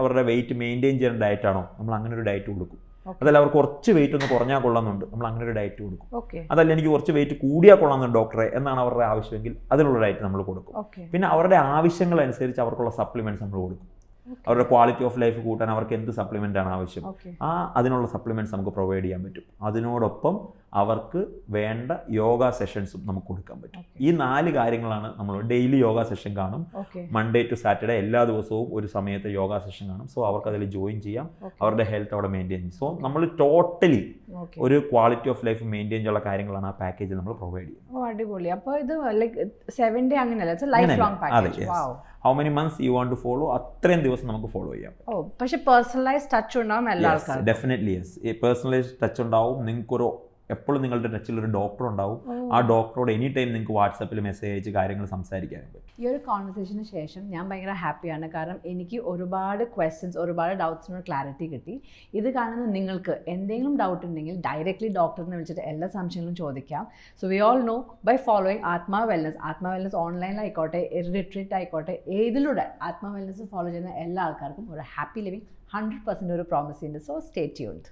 അവരുടെ വെയിറ്റ് മെയിൻറ്റെയിൻ ചെയ്യുന്ന ഡയറ്റാണോ, നമ്മൾ അങ്ങനെ ഒരു ഡയറ്റ് കൊടുക്കും. അതല്ല അവർക്ക് കുറച്ച് വെയിറ്റ് ഒന്ന് കുറഞ്ഞാൽ കൊള്ളാമെന്നുണ്ട്, നമ്മൾ അങ്ങനെ ഒരു ഡയറ്റ് കൊടുക്കും. അതല്ല എനിക്ക് കുറച്ച് വെയിറ്റ് കൂടിയാൽ കൊള്ളാമെന്നുണ്ട് ഡോക്ടറെ എന്നാണ് അവരുടെ ആവശ്യമെങ്കിൽ അതിനുള്ള ഡയറ്റ് നമ്മൾ കൊടുക്കും. പിന്നെ അവരുടെ ആവശ്യങ്ങളനുസരിച്ച് അവർക്കുള്ള സപ്ലിമെൻറ്റ്സ് നമ്മൾ കൊടുക്കും. അവരുടെ ക്വാളിറ്റി ഓഫ് ലൈഫ് കൂട്ടാൻ അവർക്ക് എന്ത് സപ്ലിമെൻ്റ് ആണ് ആവശ്യം, അതിനുള്ള സപ്ലിമെൻറ്റ്സ് നമുക്ക് പ്രൊവൈഡ് ചെയ്യാൻ പറ്റും. അതിനോടൊപ്പം അവർക്ക് വേണ്ട യോഗ സെഷൻസും നമുക്ക് കൊടുക്കാൻ പറ്റും. ഈ 4 കാര്യങ്ങളാണ് നമ്മൾ ഡെയിലി യോഗ സെഷൻ കാണും. മൺഡേ ടു സാറ്റർഡേ എല്ലാ ദിവസവും ഒരു സമയത്ത് യോഗ സെഷൻ കാണും. സോ അവർക്ക് അതിൽ ജോയിൻ ചെയ്യാം, അവരുടെ ഹെൽത്ത് അവിടെ മെയിൻറ്റെയിൻ ചെയ്യും. സോ നമ്മൾ ടോട്ടലി ഒരു ക്വാളിറ്റി ഓഫ് ലൈഫ് മെയിൻറ്റെയിൻ ചെയ്യാനുള്ള കാര്യങ്ങളാണ് ആ പാക്കേജിൽ നമ്മൾ പ്രൊവൈഡ് ചെയ്യുന്നത്. അടിപൊളി. അപ്പോൾ ഇത് ലൈക്ക് 7 ഡേ അങ്ങനെയല്ല, lifelong package. How many months you want to follow, അത്രയും ദിവസം നമുക്ക് ഫോളോ ചെയ്യാം. പക്ഷേ പേഴ്സണലൈസ് ടച്ച് ഉണ്ടാവും എല്ലാ ആൾക്കാർക്കും. ഡെഫിനറ്റ്ലി യെസ്, പേഴ്സണലൈസ് ടച്ച് ഉണ്ടാവും. നിങ്ങൾക്കൊരു എപ്പോഴും നിങ്ങളുടെ ടച്ചിൽ ഒരു ഡോക്ടർ ഉണ്ടാവും. ആ ഡോക്ടറോട് എനി ടൈം നിങ്ങൾക്ക് വാട്സാപ്പിൽ മെസ്സേജ് അയച്ച് കാര്യങ്ങൾ സംസാരിക്കാനും പറ്റും. ഈ ഒരു കോൺവെർസേഷന് ശേഷം ഞാൻ ഭയങ്കര ഹാപ്പിയാണ്. കാരണം എനിക്ക് ഒരുപാട് ക്വസ്റ്റ്യൻസ്, ഒരുപാട് ഡൗട്ട്സിനോട് ക്ലാരിറ്റി കിട്ടി. ഇത് കാണുന്ന നിങ്ങൾക്ക് എന്തെങ്കിലും ഡൗട്ട് ഉണ്ടെങ്കിൽ ഡയറക്റ്റ്ലി ഡോക്ടറിനെ വിളിച്ചിട്ട് എല്ലാ സംശയങ്ങളും ചോദിക്കാം. So we all know by following Atma wellness ഓൺലൈനിലായിക്കോട്ടെ, റിട്രീറ്റ് ആയിക്കോട്ടെ, ഏതിലൂടെ ആത്മാ വെൽനസ് ഫോളോ ചെയ്യുന്ന എല്ലാ ആൾക്കാർക്കും ഒരു ഹാപ്പി ലിവിങ് 100% ഒരു പ്രോമിസ് ഉണ്ട്. So stay tuned.